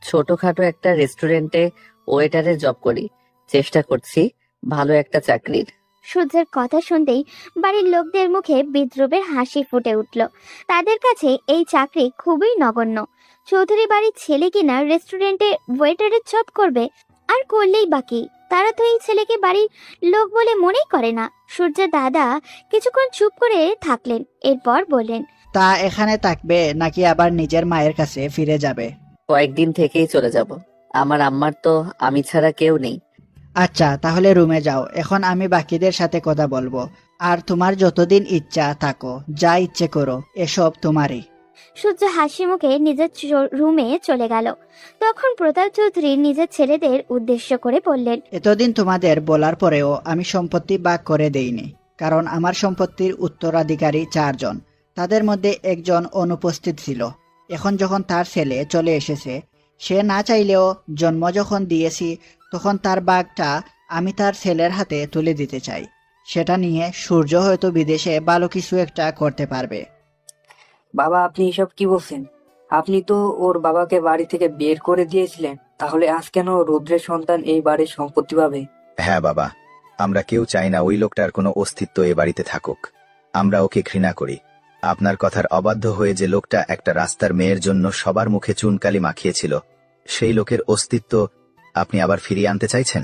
ছোটখাটো একটা রেস্টুরেন্টে ওয়েটারের জব করি। চেষ্টা করছি ভালো একটা চাকরির। সূর্যের কথা শুনতেই বাড়ির লোকদের মুখে বিদ্রুপের হাসি ফুটে উঠল। তাদের কাছে এই চাকরি খুবই নগণ্য। চৌধুরী বাড়ির ছেলে কিনা রেস্টুরেন্টে ওয়েটারের জব করবে, আর করলেই বাকি। তারা তো এই ছেলেকে বাড়ির লোক বলে মনেই করে না। সূর্যের দাদা কিছুক্ষণ চুপ করে থাকলেন, এরপর বললেন, তা এখানে থাকবে নাকি আবার নিজের মায়ের কাছে ফিরে যাবে? কয়েকদিন থেকেই চলে যাব। আমার আম্মার তো আমি ছাড়া কেউ নেই। আচ্ছা, তাহলে রুমে যাও, এখন আমি বাকিদের সাথে কথা বলবো। আর তোমার যতদিন ইচ্ছা থাকো, যা ইচ্ছে করো, এসব তোমারই। সূর্য হাসি মুখে নিজের রুমে চলে গেল। তখন প্রতাপ চৌধুরী নিজের ছেলেদের উদ্দেশ্য করে বললেন, এতদিন তোমাদের বলার পরেও আমি সম্পত্তি ভাগ করে দেইনি, কারণ আমার সম্পত্তির উত্তরাধিকারী 4 জন। তাদের মধ্যে একজন অনুপস্থিত ছিল। এখন যখন তার ছেলে চলে এসেছে, সে না চাইলেও জন্ম যখন দিয়েছি, তখন তার ভাগটা আমি তার ছেলের হাতে তুলে দিতে চাই। সেটা নিয়ে সূর্য হয়তো বিদেশে ভালো কিছু একটা করতে পারবে। বাবা, আপনি এসব কি বলছেন? আপনি তো ওর বাবাকে বাড়ি থেকে বের করে দিয়েছিলেন, তাহলে আজ কেন রুদ্রের সন্তান এই বাড়ির সম্পত্তি পাবে? হ্যাঁ বাবা, আমরা কেউ চাই না ওই লোকটার কোনো অস্তিত্ব এ বাড়িতে থাকুক। আমরা ওকে ঘৃণা করি। আপনার কথার অবাধ্য হয়ে যে লোকটা একটা রাস্তার মেয়ের জন্য সবার মুখে চুনকালি মাখিয়েছিল, সেই লোকের অস্তিত্ব আপনি আবার ফিরিয়ে আনতে চাইছেন?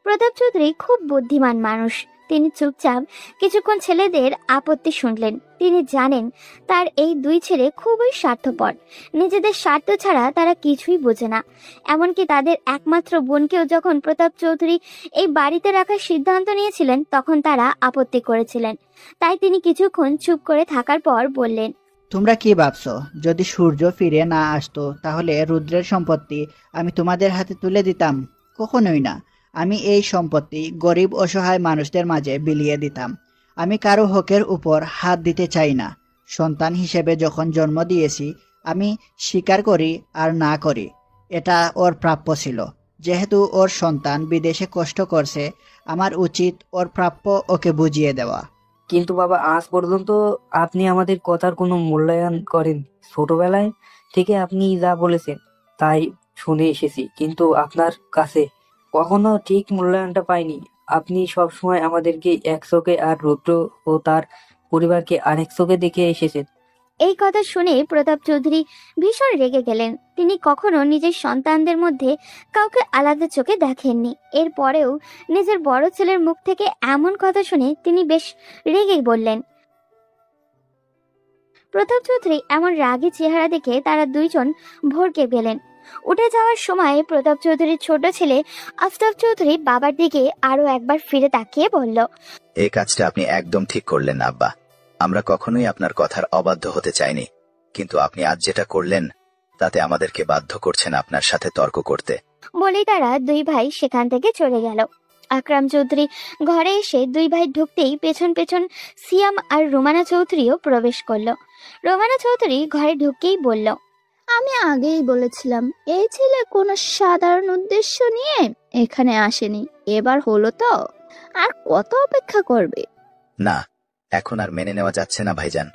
প্রতাপ চৌধুরী খুব বুদ্ধিমান মানুষ। তিনি চুপচাপ কিছুক্ষণ ছেলেদের আপত্তি শুনলেন। তিনি জানেন তার এই 2 ছেলে খুবই স্বার্থপর। নিজেদের স্বার্থ ছাড়া তারা কিছুই বোঝে না। এমনকি তাদের একমাত্র বোনকেও যখন প্রতাপ চৌধুরী এই বাড়িতে রাখার সিদ্ধান্ত নিয়েছিলেন, তখন তারা আপত্তি করেছিলেন। তাই তিনি কিছুক্ষণ চুপ করে থাকার পর বললেন, তোমরা কি ভাবছো, যদি সূর্য ফিরে না আসতো তাহলে রুদ্রের সম্পত্তি আমি তোমাদের হাতে তুলে দিতাম? কখনোই না। আমি এই সম্পত্তি গরিব অসহায় মানুষদের মাঝে বিলিয়ে দিতাম। আমি কারো হকের উপর হাত দিতে চাই না। সন্তান হিসেবে যখন জন্ম দিয়েছি, আমি স্বীকার করি আর না করি, এটা ওর প্রাপ্য ছিল। যেহেতু ওর সন্তান বিদেশে কষ্ট করছে, আমার উচিত ওর প্রাপ্য ওকে বুঝিয়ে দেওয়া। কিন্তু বাবা, আজ পর্যন্ত আপনি আমাদের কথার কোনো মূল্যায়ন করেন। ছোটবেলায় থেকে আপনি যা বলেছেন তাই শুনে এসেছি, কিন্তু আপনার কাছে কখনো ঠিক মূল্যায়নটা পাইনি। আপনি সবসময় আমাদেরকে এক চোখে আর রুদ্র ও তার পরিবারকে আরেক চোখে দেখে এসেছেন। এই কথা শুনে প্রতাপ চৌধুরী ভীষণ রেগে গেলেন। তিনি কখনো নিজের সন্তানদের মধ্যে কাউকে আলাদা চোখে দেখেননি। এরপরেও নিজের বড় ছেলের মুখ থেকে এমন কথা শুনে তিনি বেশ রেগেই বললেন। প্রতাপ চৌধুরী এমন রাগী চেহারা দেখে তারা 2 জন ভড়কে গেলেন। উঠে যাওয়ার সময় প্রতাপ চৌধুরীর ছোট ছেলে আফতাব চৌধুরী বাবার দিকে আরো একবার ফিরে তাকিয়ে বলল, এই কাজটা আপনি একদম ঠিক করলেন না আব্বা। আমরা কখনোই আপনার কথার অবাধ্য হতে চাইনি, কিন্তু আপনি আজ যেটা করলেন তাতে আমাদেরকে বাধ্য করছেন আপনার সাথে তর্ক করতে। বলেই তারা 2 ভাই সেখান থেকে চলে গেল। আকরাম চৌধুরী ঘরে এসে 2 ভাই ঢুকতেই পেছন পেছন সিয়াম আর রোমানা চৌধুরীও প্রবেশ করলো। রোমানা চৌধুরী ঘরে ঢুকেই বলল, আমি আগেই বলেছিলাম এই ছেলে কোনো সাধারণ উদ্দেশ্য নিয়ে এখানে আসেনি। এবার হলো তো, আর কত অপেক্ষা করবে? না, এখন আর মেনে নেওয়া যাচ্ছে না ভাইজান।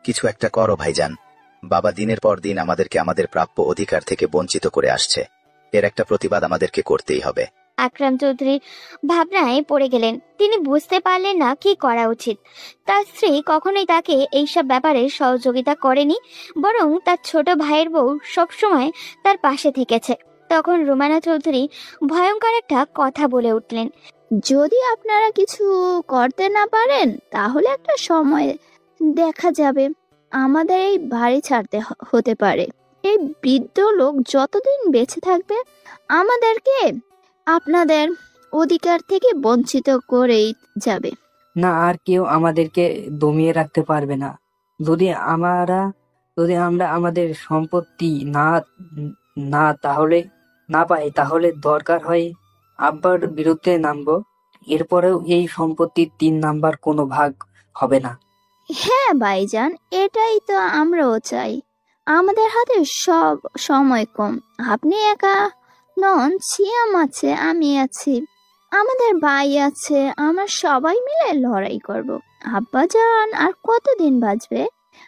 কিছু একটা করো ভাইজান। বাবা দিনের পর দিন আমাদেরকে আমাদের প্রাপ্য অধিকার থেকে বঞ্চিত করে আসছে। এর একটা প্রতিবাদ আমাদেরকে করতেই হবে। আকরাম চৌধুরী ভাবনায় পড়ে গেলেন। তিনি বুঝতে পারলেন না কি করা উচিত। তার স্ত্রী কখনোই তাকে এইসব ব্যাপারে সহযোগিতা করেনি, বরং তার ছোট ভাইয়ের বউ সবসময় তার পাশে থেকেছে। তখন রোমানা চৌধুরী ভয়ঙ্কর একটা কথা বলে উঠলেন, যদি আপনারা কিছু করতে না পারেন তাহলে একটা সময় দেখা যাবে আমাদের এই বাড়ি ছাড়তে হতে পারে। এই বৃদ্ধ লোক যতদিন বেঁচে থাকবে আমাদেরকে আপনাদের অধিকার থেকে বঞ্চিত করেই যাবে। না, আর কেউ আমাদেরকে দমিয়ে রাখতে পারবে না। যদি আমরা আমাদের সম্পত্তি না পাই, তাহলে দরকার হয় আব্বার বিরুদ্ধে নামবো। এরপরেও এই সম্পত্তির 3 নাম্বার কোনো ভাগ হবে না। হ্যাঁ ভাইজান, এটাই তো আমরাও চাই। আমাদের হাতে সব সময় কম। আপনি একা নন, সিয়াম আছে, আমি আছি, আমাদের ভাই আছে। আমরা সবাই মিলে লড়াই করব। আব্বাজান আর কতদিন বাঁচবে?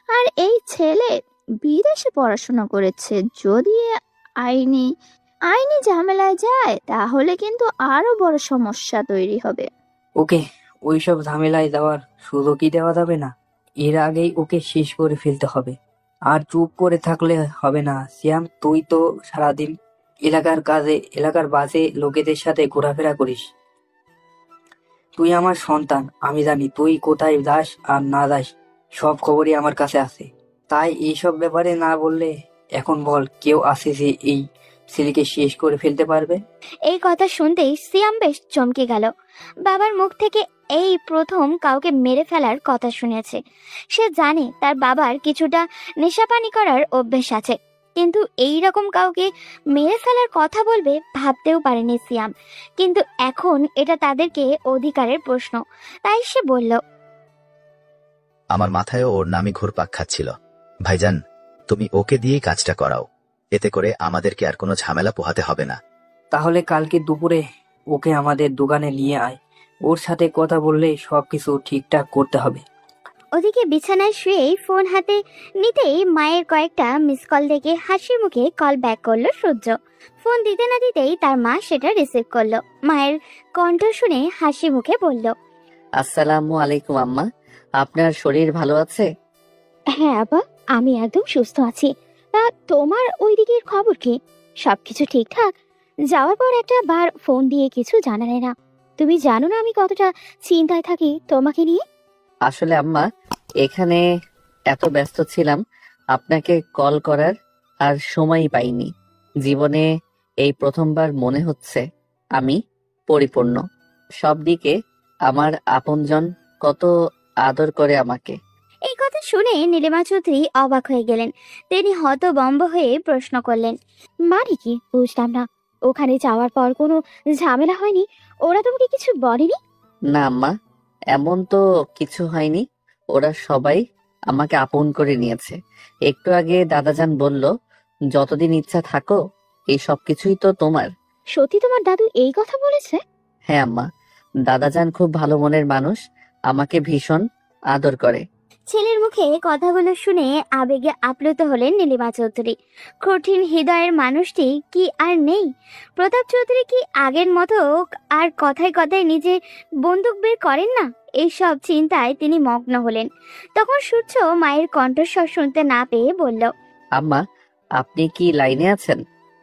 আর এই ছেলে বিদেশে পড়াশোনা করেছে। যদি আইনি ঝামেলায় যায় তাহলে কিন্তু আরো বড় সমস্যা তৈরি হবে। ওকে ওইসব ঝামেলায় যাওয়ার সুযোগই দেওয়া যাবে না। এর আগেই ওকে শেষ করে ফেলতে হবে। আর চুপ করে থাকলে হবে না। সিয়াম, তুই তো সারাদিন এলাকার বাজে লোকেদের সাথে ঘোরাফেরা করিস। তুই আমার সন্তান। আমি জানি তুই কোথায় যাস আর না যাস, সব খবরই আমার কাছে আছে। তাই এইসব ব্যাপারে না বললে এখন বল, কেউ আছে যে এই ছেলেকে শেষ করে ফেলতে পারবে? এই কথা শুনতেই সিয়াম বেশ চমকে গেল। বাবার মুখ থেকে এই প্রথম কাউকে মেরে ফেলার কথা শুনেছে। সে জানে তার বাবার কিছুটা নেশাপানি করার অভ্যেস আছে, কিন্তু এই রকম কাউকে মেরে ফেলার কথা বলবে ভাবতেও পারেনি সিয়াম। কিন্তু এখন এটা তাদেরকে অধিকারের প্রশ্ন, তাই সে বলল, আমার মাথায়ও ওর নামই ঘুরপাক খাচ্ছিল। ভাইজান, তুমি ওকে দিয়েই কাজটা করাও, এতে করে আমাদেরকে আর কোনো ঝামেলা পোহাতে হবে না। তাহলে কালকে দুপুরে ওকে আমাদের দোকানে নিয়ে আয়, ওর সাথে কথা বললেই সবকিছু ঠিকঠাক করতে হবে। ওদিকে বিছানায় শুয়েই ফোন হাতে নিতেই মায়ের কয়েকটা মিস কল দেখে হাসি মুখে কল ব্যাক করলো সূর্য। ফোন দিতে না দিতেই তার মা সেটা রিসিভ করলো। মায়ের কণ্ঠ শুনে হাসি মুখে বলল, আসসালামু আলাইকুম আম্মা, আপনার শরীর ভালো আছে? হ্যাঁ আব্বা, আমি একদম সুস্থ আছি। তা তোমার ওই দিকের খবর কি? সবকিছু ঠিকঠাক? যাওয়ার পর একটা বার ফোন দিয়ে কিছু জানালে না। তুমি জানো না আমি কতটা চিন্তায় থাকি তোমাকে নিয়ে। আসলে আম্মা, এখানে এত ব্যস্ত ছিলাম আপনাকে কল করার আর সময়ই পাইনি। জীবনে এই প্রথমবার মনে হচ্ছে আমি পরিপূর্ণ। সব দিকে আমার আপনজন কত আদর করে আমাকে। এই কথা শুনে নীলিমা চৌধুরী অবাক হয়ে গেলেন। তিনি হতভম্ব হয়ে প্রশ্ন করলেন, মানে কি বুঝলাম না। ওখানে যাওয়ার পর কোনো ঝামেলা হয়নি? ওরা তোমাকে কিছু বলেনি? না আম্মা, এমন তো কিছু হয়নি। ওরা সবাই আমাকে আপন করে নিয়েছে। একটু আগে দাদাজান বলল, যতদিন ইচ্ছা থাকো, এই সবকিছুই তো তোমার। সত্যি তোমার দাদু এই কথা বলেছে? হ্যাঁ আম্মা, দাদাজান খুব ভালো মনের মানুষ, আমাকে ভীষণ আদর করে। ছেলের মুখে কথাগুলো শুনে আবেগে আপ্লুত হলেন নীলিমা চৌধুরী। কঠিন হৃদয়ের মানুষটি কি আর নেই? প্রতাপ চৌধুরী কি আগের মতো আর কথায় কথায় নিজে বন্দুক বের করেন না? এইসব চিন্তায় তিনি মগ্ন হলেন। তখন সূর্য মায়ের কণ্ঠস্বর শুনতে না পেয়ে বলল, আম্মা, আপনি কি লাইনে আছেন?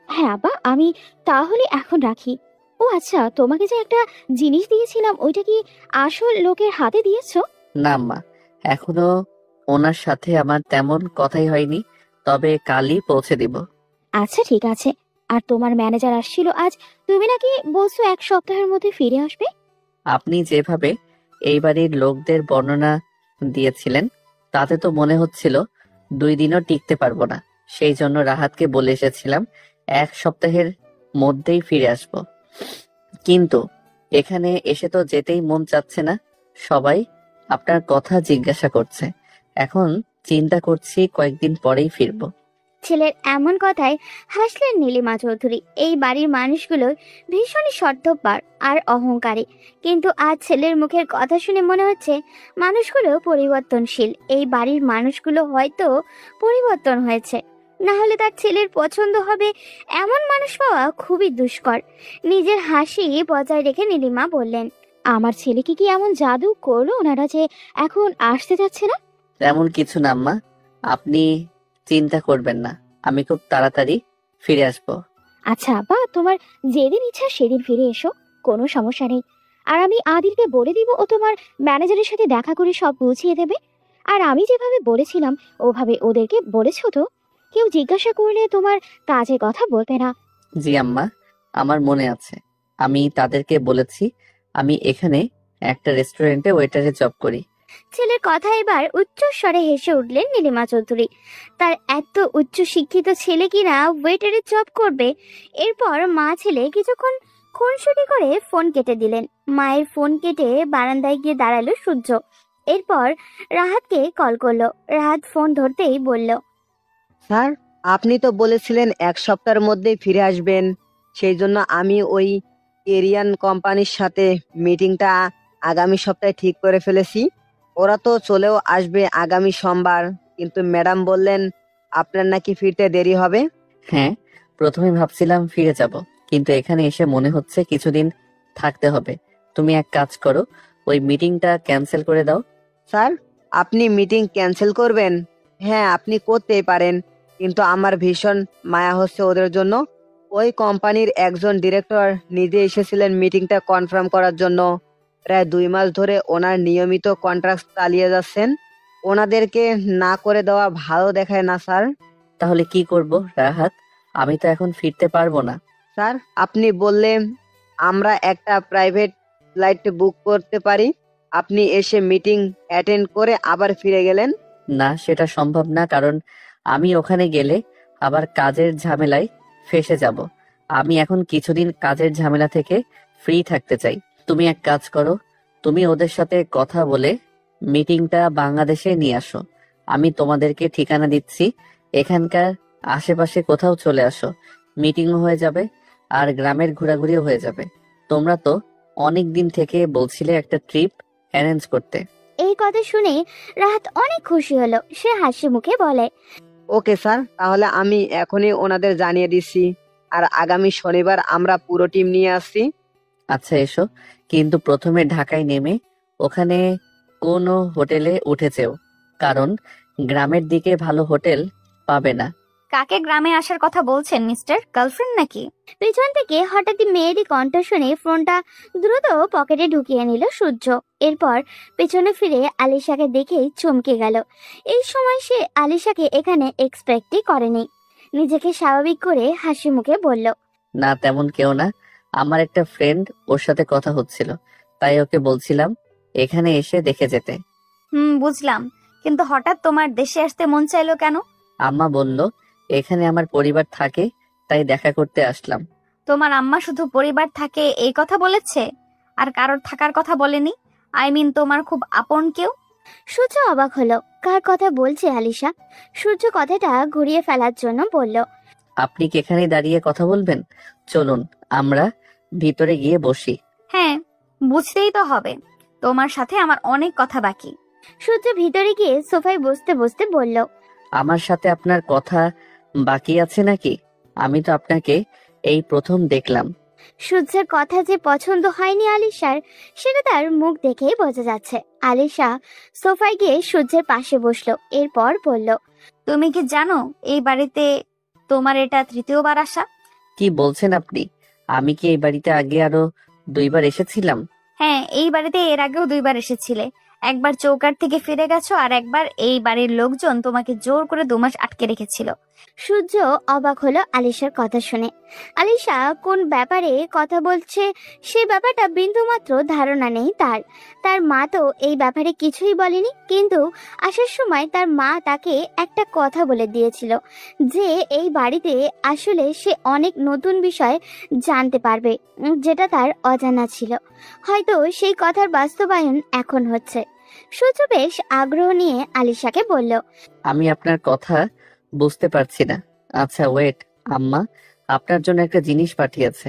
হ্যাঁ আব্বা, আমি তাহলে এখন রাখি। ও আচ্ছা, তোমাকে যে একটা জিনিস দিয়েছিলাম ওইটা কি আসল লোকের হাতে দিয়েছো? না আম্মা, এখনো ওনার সাথে আমার তেমন কথাই হয়নি, তবে কালই পৌঁছে দিব। আচ্ছা ঠিক আছে। আর তোমার ম্যানেজার আসছিল আজ, তুমি নাকি বলছো 1 সপ্তাহের মধ্যে ফিরে আসবে? আপনি যেভাবে এই বাড়ির লোকদের বর্ণনা দিয়েছিলেন, তাতে তো মনে হচ্ছিল 2 দিনও টিকতে পারবো না। সেই জন্য রাহাতকে বলে এসেছিলাম 1 সপ্তাহের মধ্যেই ফিরে আসব। কিন্তু এখানে এসে তো যেতেই মন চাচ্ছে না। সবাই আপনার কথা জিজ্ঞাসা করছে। এখন চিন্তা করছি কয়েকদিন পরেই ফিরবো। ছেলের এমন কথায় হাসলেন নীলিমা চৌধুরী। এই বাড়ির মানুষগুলো ভীষণই স্বার্থপর আর অহংকারী, কিন্তু আজ ছেলের মুখের কথা শুনে মনে হচ্ছে মানুষগুলো পরিবর্তনশীল। এই বাড়ির মানুষগুলো হয়তো পরিবর্তন হয়েছে, না হলে তার ছেলের পছন্দ হবে এমন মানুষ পাওয়া খুবই দুষ্কর। নিজের হাসি বজায় রেখে নীলিমা বললেন, আমার ছেলেকে কি এমন জাদু করলো ওনারা যে এখন আসতে যাচ্ছে না? তেমন কিছু না আম্মা, আপনি চিন্তা করবেন না, আমি খুব তাড়াতাড়ি ফিরে আসবো। আচ্ছা আব্বা, তোমার যেদিন ইচ্ছা সেদিন ফিরে এসো, কোনো সমস্যা নেই। আর আমি আদিলকে বলে দিব, ও তোমার ম্যানেজারের সাথে দেখা করে সব বুঝিয়ে দেবে। আর আমি যেভাবে বলেছিলাম ওভাবে ওদেরকে বলেছো তো? কেউ জিজ্ঞাসা করলে তোমার কাজের কথা বলবে না। জি আম্মা, আমার মনে আছে। আমি তাদেরকে বলেছি আমি এখানে একটা রেস্টুরেন্টে ওয়েটারে জব করি। ছেলের কথা এবার উচ্চ স্বরে হেসে উঠলেন নীলিমা চৌধুরী। তার এত উচ্চ শিক্ষিত ছেলে কিনা ওয়েটারে জব করবে? এরপর মা ছেলে কিছুক্ষণ খুনসুটি করে ফোন কেটে দিলেন। মায়ের ফোন কেটে বারান্দায় গিয়ে দাঁড়ালো সূর্য। এরপর রাহাতকে কল করলো। রাহাত ফোন ধরতেই বলল, স্যার, আপনি তো বলেছিলেন 1 সপ্তাহের মধ্যেই ফিরে আসবেন। সেই জন্য আমি ওই এরিয়ান কোম্পানির সাথে মিটিংটা আগামী সপ্তাহে ঠিক করে ফেলেছি। ওরা তো চলেও আসবে আগামী সোমবার, কিন্তু ম্যাডাম বললেন আপনার নাকি ফিরতে দেরি হবে। হ্যাঁ, প্রথমে ভাবছিলাম ফিরে যাব, কিন্তু এখানে এসে মনে হচ্ছে কিছুদিন থাকতে হবে। তুমি এক কাজ করো, ওই মিটিংটা ক্যান্সেল করে দাও। স্যার, আপনি মিটিং ক্যান্সেল করবেন? হ্যাঁ, আপনি করতেই পারেন, কিন্তু আমার ভীষণ মায়া হচ্ছে ওদের জন্য। ওই কোম্পানির একজন ডিরেক্টর নিজে এসেছিলেন মিটিংটা কনফার্ম করার জন্য। প্রায় 2 মাস ধরে ওনার নিয়মিত কন্ট্রাক্ট চালিয়ে যাচ্ছেন। ওনাদেরকে না করে দেওয়া ভালো দেখায় না স্যার। তাহলে কি করব রাহাত? আমি তো এখন ফিরতে পারবো না। স্যার, আপনি বললে আমরা একটা প্রাইভেট ফ্লাইট বুক করতে পারি। আপনি এসে মিটিং অ্যাটেন্ড করে আবার ফিরে গেলেন? না, সেটা সম্ভব না, কারণ আমি ওখানে গেলে আবার কাজের ঝামেলায় ফেঁসে যাব। আমি এখন কিছুদিন কাজের ঝামেলা থেকে ফ্রি থাকতে চাই। তুমি এক কাজ করো, তুমি ওদের সাথে কথা বলে মিটিংটা বাংলাদেশে নিয়ে আসো। আমি তোমাদেরকে ঠিকানা দিচ্ছি, এখানকার আশেপাশে কোথাও চলে আসো। মিটিংও হয়ে যাবে আর গ্রামের ঘোরাঘুরিও হয়ে যাবে। তোমরা তো অনেক দিন থেকে বলছিলে একটা ট্রিপ অ্যারেঞ্জ করতে। এই কথা শুনে রাহাত অনেক খুশি হলো। সে হাসি মুখে বলে, ওকে স্যার, তাহলে আমি এখনই ওনাদের জানিয়ে দিচ্ছি। আর আগামী শনিবার আমরা পুরো টিম নিয়ে আসছি। আচ্ছা এসো, কিন্তু প্রথমে ঢাকায় নেমে ওখানে কোনো হোটেলে উঠেছেও, কারণ গ্রামের দিকে ভালো হোটেল পাবে না। কাকে গ্রামে আসার কথা বলছেন মিস্টার? গার্লফ্রেন্ড নাকি? পেছন থেকে হঠাৎই মেয়েরই কণ্ঠ শুনে ফোনটা দ্রুত পকেটে ঢুকিয়ে নিল সূর্য। এরপর পেছনে ফিরে আলিশাকে দেখেই চমকে গেল। এই সময় সে আলিশাকে এখানে এক্সপেক্টই করেনি। নিজেকে স্বাভাবিক করে হাসি মুখে বলল, না, তেমন কেউ না, আমার একটা ফ্রেন্ড, ওর সাথে কথা হচ্ছিল, তাই ওকে বলছিলাম এখানে এসে দেখে যেতে। বুঝলাম, কিন্তু হঠাৎ তোমার দেশে আসতে মন চাইলো কেন? আম্মা বলল এখানে আমার পরিবার থাকে, তাই দেখা করতে আসলাম। তোমার আম্মা শুধু পরিবার থাকে এই কথা বলেছে, আর কারোর থাকার কথা বলেনি? আই মিন তোমার খুব আপন কেউ? সূর্য অবাক হলো, কার কথা বলছে আলিশা? সূর্য কথাটা ঘুরিয়ে ফেলার জন্য বলল, আপনি কি এখানে দাঁড়িয়ে কথা বলবেন? চলুন আমরা ভিতরে গিয়ে বসি। হ্যাঁ, বুঝতেই তো হবে, তোমার সাথে আমার অনেক কথা বাকি। সূর্য ভিতরে গিয়ে সোফায় বসতে বসতে বলল, আমার সাথে আপনার কথা বাকি আছে নাকি? আমি তো আপনাকে এই প্রথম দেখলাম। সূর্যের কথা যে পছন্দ হয়নি আলিশার, সেটা তার মুখ দেখেই বোঝা যাচ্ছে। আলিশা সোফায় গিয়ে সূর্যের পাশে বসলো, এরপর বলল, তুমি কি জানো এই বাড়িতে তোমার এটা তৃতীয়বার আসা? কি বলছেন আপনি? আমি কি এই বাড়িতে আগে আরো 2বার এসেছিলাম? হ্যাঁ, এই বাড়িতে এর আগেও 2বার এসেছিলে। একবার চৌকার থেকে ফিরে গেছো, আর একবার এই বাড়ির লোকজন তোমাকে জোর করে 2 মাস আটকে রেখেছিল। সূর্য অবাক হলো আলিশার কথা শুনে। আলিশা কোন ব্যাপারে কথা বলছে সে ব্যাপারটা বিন্দুমাত্র ধারণা নেই তার। তার মা তো এই ব্যাপারে কিছুই বলেনি, কিন্তু আসার সময় তার মা তাকে একটা কথা বলে দিয়েছিল যে এই বাড়িতে আসলে সে অনেক নতুন বিষয় জানতে পারবে, যেটা তার অজানা ছিল। হয়তো সেই কথার বাস্তবায়ন এখন হচ্ছে। সূর্য বেশ আগ্রহ নিয়ে আলিশাকে বলল, আমি আপনার কথা বুঝতে পারছি না। আচ্ছা ওয়েট, আম্মা আপনার জন্য একটা জিনিস পাঠিয়েছে।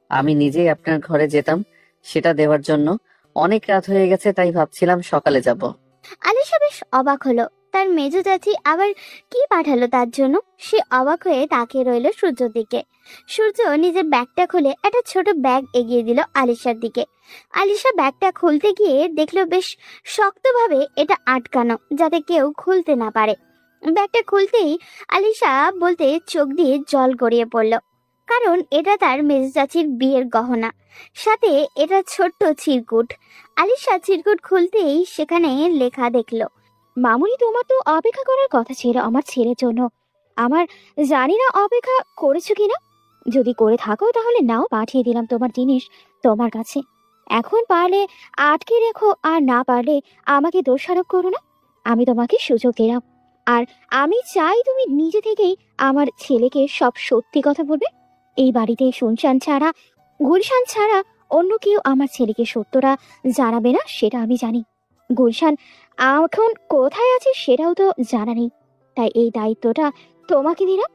আমি নিজেই আপনার ঘরে যেতাম সেটা দেওয়ার জন্য। অনেক রাত হয়ে গেছে, তাই ভাবছিলাম সকালে যাব। আলিশা বেশ অবাক হলো, তার মেজো চাচি আবার কি পাঠালো তার জন্য। সে অবাক হয়ে তাকিয়ে রইল সূর্যর দিকে। সূর্য নিজের ব্যাগটা খুলে একটা ছোট ব্যাগ এগিয়ে দিল আলিশার দিকে। আলিশা ব্যাগটা খুলতে গিয়ে দেখলো বেশ শক্তভাবে এটা আটকানো, যাতে কেউ খুলতে না পারে। ব্যাগটা খুলতেই আলিশা বলতে চোখ দিয়ে জল গড়িয়ে পড়ল, কারণ এটা তার মেজো চাচির বিয়ের গহনা, সাথে এটা ছোট্ট চিরকুট। আলিশা চিরকুট খুলতেই সেখানে লেখা দেখলো, মামুনি, তোমার তো অপেক্ষা করার কথা ছিল আমার ছেলের জন্য। আমার জানি না অপেক্ষা করেছো কিনা। যদি করে থাকো তাহলে নাও, পাঠিয়ে দিলাম তোমার জিনিস তোমার কাছে। এখন পারলে আটকে রেখো, আর না পারলে আমাকে দোষারোপ করো না। আমি তোমাকে সুযোগ দিলাম, আর আমি চাই তুমি নিজে থেকেই আমার ছেলেকে সব সত্যি কথা বলবে। এই বাড়িতে শুনশান ছাড়া, গুলশান ছাড়া অন্য কেউ আমার ছেলেকে সত্যটা জানাবে না, সেটা আমি জানি। গুলশান এখন কোথায় আছে সেটাও তো জানা নেই, তাই এই দায়িত্বটা তোমাকে দিলাম।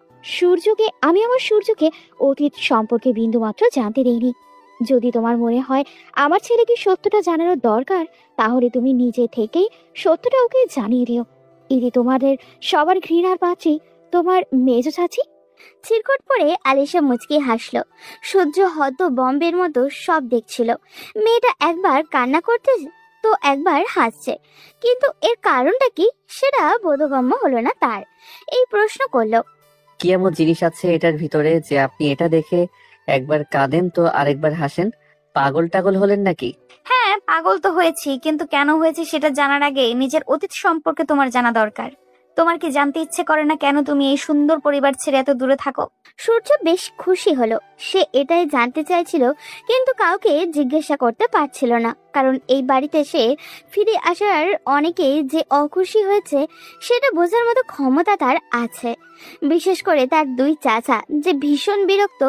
আমি আমার সূর্যকে অতীত সম্পর্কে বিন্দুমাত্র জানতে দেইনি। যদি তোমার মনে হয় আমার ছেলেকে সত্যটা জানানোর দরকার, তাহলে তুমি নিজে থেকেই সত্যটা ওকে জানিয়ে দিও। এতে তোমাদের সবার ঘৃণার পাচ্ছি তোমার মেজো চাচি। চিরকুট পরে আলিশা মুচকি হাসলো। সূর্য হত বম্বের মতো সব দেখছিল। মেয়েটা একবার কান্না করতে তো একবার হাসছে, কিন্তু এর কারণটা কি সেটা বোধগম্য হলো না তার। এই প্রশ্ন করলো, কি এমন জিনিস আছে এটার ভিতরে যে আপনি এটা দেখে একবার কাঁদেন তো আরেকবার হাসেন? পাগল টাগল হলেন নাকি? হ্যাঁ, পাগল তো হয়েছি, কিন্তু কেন হয়েছে সেটা জানার আগে নিজের অতীত সম্পর্কে তোমার জানা দরকার। তোমার কি জানতে ইচ্ছে করে না কেন তুমি এই সুন্দর পরিবার ছেড়ে এত দূরে থাকো? সূর্য বেশ খুশি হলো। সে এটাই জানতে চাইছিল, কিন্তু কাউকে জিজ্ঞাসা করতে পারছিল না, কারণ এই বাড়িতে সে ফিরে আসার অনেকেই যে অখুশি হয়েছে সেটা বোঝার মতো ক্ষমতা তার আছে। বিশেষ করে তার দুই চাচা যে ভীষণ বিরক্ত,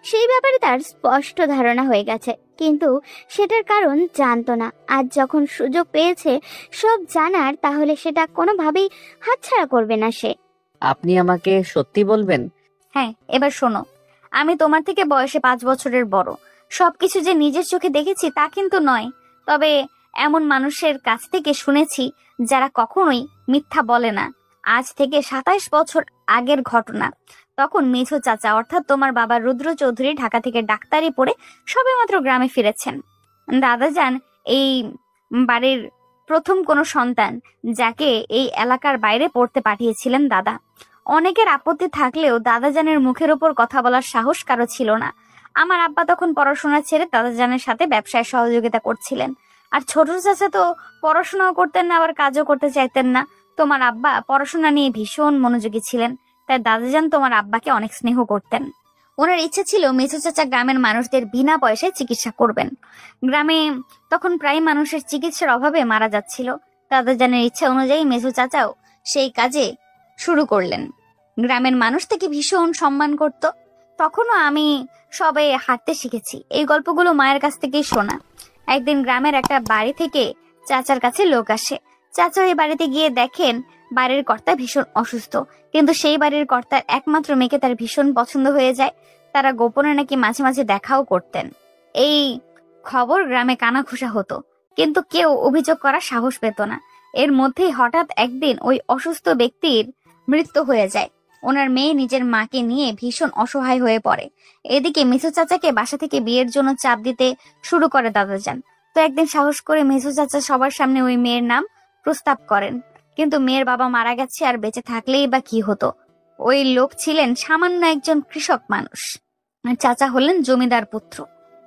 সেই ব্যাপারে তার স্পষ্ট ধারণা হয়ে গেছে, কিন্তু সেটার কারণ জানতো না। আজ যখন সুযোগ পেয়েছে সব জানার, তাহলে সেটা কোনোভাবেই হাতছাড়া করবে না সে। আপনি আমাকে সত্যি বলবেন? হ্যাঁ, এবার শোনো, আমি তোমার থেকে বয়সে 5 বছরের বড়। সবকিছু যে নিজের চোখে দেখেছি তা কিন্তু নয়, তবে এমন মানুষের কাছ থেকে শুনেছি যারা কখনোই মিথ্যা বলে না। আজ থেকে 27 বছর আগের ঘটনা। তখন মেঝো চাচা অর্থাৎ তোমার বাবা রুদ্র চৌধুরী ঢাকা থেকে ডাক্তারি পড়ে সবেমাত্র গ্রামে ফিরেছেন। দাদাজান এই বাড়ির প্রথম কোনো সন্তান, যাকে এই এলাকার বাইরে পড়তে পাঠিয়েছিলেন দাদা। অনেকের আপত্তি থাকলেও দাদাজানের মুখের ওপর কথা বলার সাহস কারো ছিল না। আমার আব্বা তখন পড়াশোনা ছেড়ে দাদাজানের সাথে ব্যবসায় সহযোগিতা করছিলেন। আর ছোট চাচা তো পড়াশোনাও করতেন না, আবার কাজও করতে চাইতেন না। তোমার আব্বা পড়াশোনা নিয়ে ভীষণ মনোযোগী ছিলেন, তাই দাদাজান তোমার আব্বাকে অনেক স্নেহ করতেন। ওনার ইচ্ছে ছিল মেঝো চাচা গ্রামের মানুষদের বিনা পয়সায় চিকিৎসা করবেন। গ্রামে তখন প্রায় মানুষের চিকিৎসার অভাবে মারা যাচ্ছিল। দাদাজানের ইচ্ছা অনুযায়ী মেঝো চাচাও সেই কাজে শুরু করলেন। গ্রামের মানুষ থেকে ভীষণ সম্মান করত। তখনও আমি সবে হাঁটতে শিখেছি। এই গল্পগুলো মায়ের কাছ থেকেই শোনা। একদিন গ্রামের একটা বাড়ি থেকে চাচার কাছে লোক আসে। চাচা ওই বাড়িতে গিয়ে দেখেন বাড়ির কর্তা ভীষণ অসুস্থ, কিন্তু সেই বাড়ির কর্তার একমাত্র মেয়েকে তার ভীষণ পছন্দ হয়ে যায়। তারা গোপনে নাকি মাঝে মাঝে দেখাও করতেন। এই খবর গ্রামে কানাঘুষা হতো, কিন্তু কেউ অভিযোগ করার সাহস পেত না। এর মধ্যেই হঠাৎ একদিন ওই অসুস্থ ব্যক্তির মৃত্যু হয়ে যায়। ওনার মেয়ে নিজের মাকে নিয়ে ভীষণ অসহায় হয়ে পড়ে। এদিকে মেঝো চাচাকে বাসা থেকে বিয়ের জন্য চাপ দিতে শুরু করে দাদাজান। তো একদিন সাহস করে মেঝো চাচা সবার সামনে ওই মেয়ের নাম প্রস্তাব করেন, কিন্তু মেয়ের বাবা মারা গেছে, আর বেঁচে থাকলেই বা কি হতো। ওই লোক ছিলেন সামান্য একজন কৃষক মানুষ, আর চাচা হলেন জমিদার পুত্র।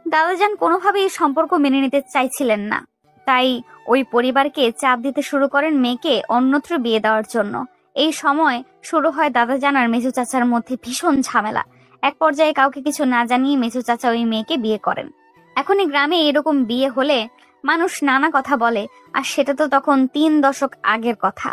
দাদাজান কোনোভাবেই এই সম্পর্ক মেনে নিতে চাইছিলেন না, তাই ওই পরিবারকে চাপ দিতে শুরু করেন মেয়েকে অন্যত্র বিয়ে দেওয়ার জন্য। এই সময় শুরু হয় দাদাজান আর মেঝো চাচার মধ্যে ভীষণ ঝামেলা। এক পর্যায়ে কাউকে কিছু না জানিয়ে মেঝো চাচা ওই মেয়েকে বিয়ে করেন। এখনই গ্রামে এরকম বিয়ে হলে মানুষ নানা কথা বলে, আর সেটা তো তখন 3 দশক আগের কথা।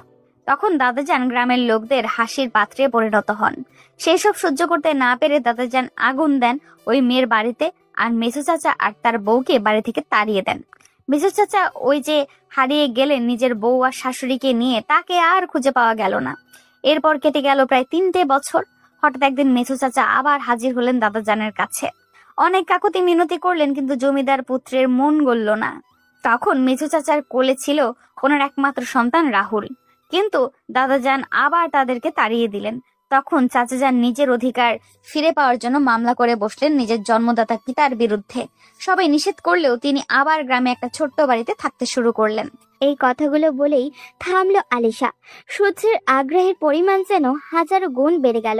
তখন দাদাজান গ্রামের লোকদের হাসির পাত্রে পরিণত হন। সেই সব সহ্য করতে না পেরে দাদাজান আগুন দেন ওই মেয়ের বাড়িতে, আর মেঝো চাচা আর তার বউকে বাড়ি থেকে তাড়িয়ে দেন। মেঝো চাচা ওই যে হারিয়ে গেলেন নিজের বউ আর শাশুড়িকে নিয়ে, তাকে আর খুঁজে পাওয়া গেল না। এরপর কেটে গেল প্রায় 3টে বছর। হঠাৎ একদিন মেঝো চাচা আবার হাজির হলেন দাদাজানের কাছে। অনেক কাকুতি মিনতি করলেন, কিন্তু জমিদার পুত্রের মন গলল না। তখন মেঝো চাচার কোলে ছিল ওনার একমাত্র সন্তান রাহুল, কিন্তু দাদাজান আবার তাদেরকে তাড়িয়ে দিলেন। তখন চাচাজান নিজের অধিকার ফিরে পাওয়ার জন্য মামলা করে বসলেন নিজের জন্মদাতা পিতার বিরুদ্ধে। সবাই নিষেধ করলেও তিনি আবার গ্রামে একটা ছোট্ট বাড়িতে থাকতে শুরু করলেন। এই কথাগুলো বলেই থামলো আলিশা। সূর্যের আগ্রহের পরিমাণ যেন হাজারো গুণ বেড়ে গেল।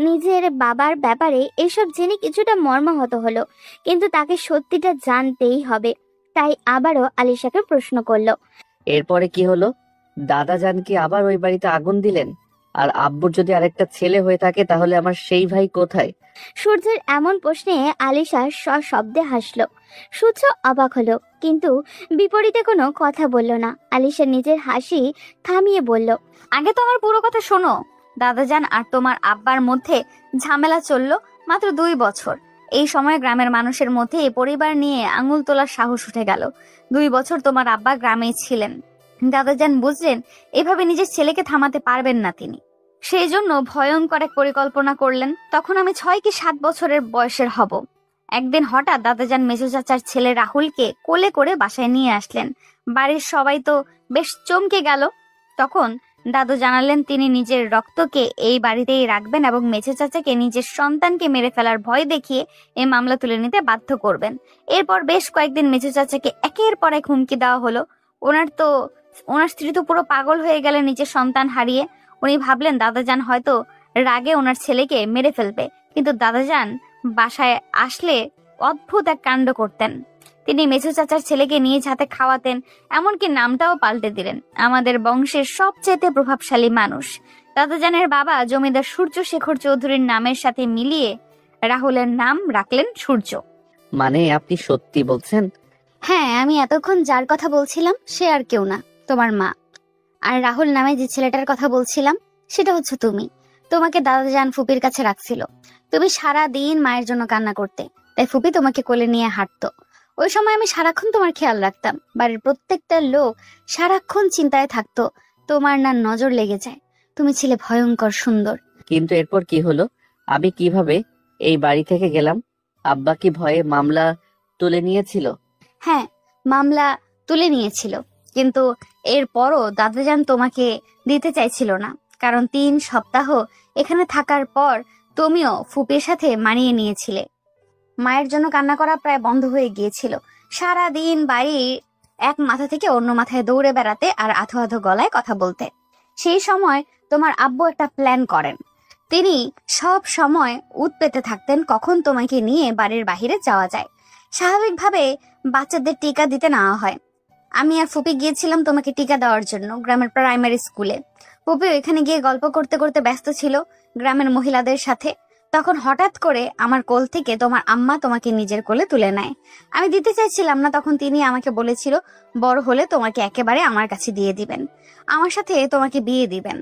নিজের বাবার ব্যাপারে এসব জেনে কিছুটা মর্মাহত হলো, কিন্তু তাকে সত্যিটা জানতেই হবে। তাই আবারও আলিশাকে প্রশ্ন করলো, এরপরে কি হলো? দাদাজান কি আবার ওই বাড়িতে আগুন দিলেন? আর আব্বুর যদি আরেকটা ছেলে হয়ে থাকে, তাহলে আমার সেই ভাই কোথায়? সূর্যের এমন প্রশ্নে আলিশা সশব্দে হাসলো। সূর্য অবাক হলো, কিন্তু বিপরীতে কোনো কথা বলল না। আলিশা নিজের হাসি থামিয়ে বলল, আগে তো আমার পুরো কথা শোনো। দাদাজান আর তোমার আব্বার মধ্যে ঝামেলা চললো মাত্র 2 বছর। এই সময় গ্রামের মানুষের মধ্যে এই পরিবার নিয়ে আঙুল তোলার সাহস উঠে গেল। 2 বছর তোমার আব্বা গ্রামেই ছিলেন। দাদাজান বুঝলেন এভাবে নিজের ছেলেকে থামাতে পারবেন না তিনি। সেই জন্য ভয়ঙ্কর এক পরিকল্পনা করলেন। তখন আমি 6 কি 7 বছরের বয়সের হব। একদিন হঠাৎ দাদাজান মেঝো চাচার ছেলে রাহুলকে কোলে করে বাসায় নিয়ে আসলেন। বাড়ির সবাই তো বেশ চমকে গেল। তখন দাদু জানালেন তিনি নিজের রক্তকে এই বাড়িতেই রাখবেন এবং মেঝো চাচাকে নিজের সন্তানকে মেরে ফেলার ভয় দেখিয়ে এই মামলা তুলে নিতে বাধ্য করবেন। এরপর বেশ কয়েকদিন মেঝো চাচাকে একের পর এক হুমকি দেওয়া হলো। ওনার স্ত্রী তো পুরো পাগল হয়ে গেলেন নিজের সন্তান হারিয়ে। উনি ভাবলেন দাদাজান হয়তো রাগে ওনার ছেলেকে মেরে ফেলবে, কিন্তু দাদাজান বাসায় আসলে অদ্ভুত এক কাণ্ড করতেন। তিনি মেজো চাচার ছেলেকে নিজ হাতে খাওয়াতেন, এমনকি নামটাও পাল্টে দিলেন। আমাদের বংশের সবচেয়ে প্রভাবশালী মানুষ দাদাজানের বাবা জমিদার সূর্য শেখর চৌধুরীর নামের সাথে মিলিয়ে রাহুলের নাম রাখলেন সূর্য। মানে আপনি সত্যি বলছেন? হ্যাঁ, আমি এতক্ষণ যার কথা বলছিলাম সে আর কেউ না, তোমার মা। আর রাহুল নামে যে ছেলেটার কথা বলছিলাম সেটা হচ্ছে তুমি। তোমাকে দাদাজান ফুপির কাছে রাখছিল। তুমি সারা দিন মায়ের জন্য কান্না করতে, তাই ফুপি তোমাকে কোলে নিয়ে হাঁটতো। ওই সময় আমি সারাক্ষণ তোমার খেয়াল রাখতাম। বাড়ির প্রত্যেকটা লোক সারাক্ষণ চিন্তায় থাকতো তোমার না নজর লেগে যায়। তুমি ছিলে ভয়ঙ্কর সুন্দর। কিন্তু এরপর কি হলো? আমি কিভাবে এই বাড়ি থেকে গেলাম? আব্বা কি ভয়ে মামলা তুলে নিয়েছিল? হ্যাঁ, মামলা তুলে নিয়েছিল, কিন্তু এরপরও দাদাজান তোমাকে দিতে চাইছিল না। কারণ 3 সপ্তাহ এখানে থাকার পর তুমিও ফুপির সাথে মানিয়ে নিয়েছিলে। মায়ের জন্য কান্না করা প্রায় বন্ধ হয়ে গিয়েছিল। সারা দিন বাড়ির এক মাথা থেকে অন্য মাথায় দৌড়ে বেড়াতে আর আধো আধো গলায় কথা বলতে। সেই সময় তোমার আব্বু একটা প্ল্যান করেন। তিনি সব সময় উৎ পেতে থাকতেন কখন তোমাকে নিয়ে বাড়ির বাহিরে যাওয়া যায়। স্বাভাবিকভাবে বাচ্চাদের টিকা দিতে নেওয়া হয়। আমি আর ফুপি গিয়েছিলাম তোমাকে টিকা দেওয়ার জন্য গ্রামের প্রাইমারি স্কুলে। ফুপি এখানে গিয়ে গল্প করতে করতে ব্যস্ত ছিল গ্রামের মহিলাদের সাথে। তখন হঠাৎ করে আমার কোল থেকে তোমার আম্মা তোমাকে নিজের কোলে তুলে নেয়। আমি দিতে চাইছিলাম না, তখন তিনি আমাকে বলেছিল বড় হলে তোমাকে একেবারে আমার কাছে দিয়ে দিবেন, আমার সাথে তোমাকে বিয়ে দিবেন।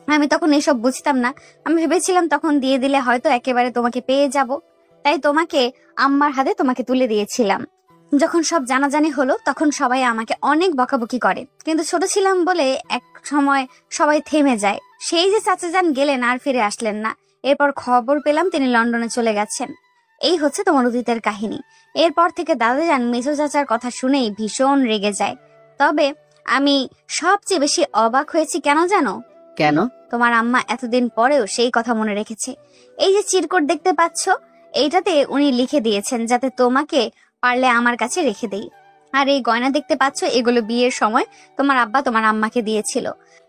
আমি তখন এসব বুঝতাম না। আমি ভেবেছিলাম তখন দিয়ে দিলে হয়তো একেবারে তোমাকে পেয়ে যাব, তাই তোমাকে আম্মার হাতে তোমাকে তুলে দিয়েছিলাম। যখন সব জানাজানি হলো তখন সবাই আমাকে অনেক বকাবকি করে, কিন্তু ছোট ছিলাম বলে এক সময় সবাই থেমে যায়। সেই যে চাচাজান গেলেন আর ফিরে আসলেন না। এরপর খবর পেলাম তিনি লন্ডনে চলে গেছেন। এই হচ্ছে তোমার অতীতের কাহিনী। এরপর থেকে দাদাজান মেজো চাচার কথা শুনেই ভীষণ রেগে যায়। তবে আমি সবচেয়ে বেশি অবাক হয়েছি কেন জানো? কেন? তোমার আম্মা এতদিন পরেও সেই কথা মনে রেখেছে। এই যে চিরকুট দেখতে পাচ্ছ, এইটাতে উনি লিখে দিয়েছেন যাতে তোমাকে পারলে আমার কাছে রেখে দেই। আর এই গয়না দেখতে পাচ্ছ, এগুলো বিয়ের সময় তোমার আব্বা তোমার আম্মাকে দিয়েছিল।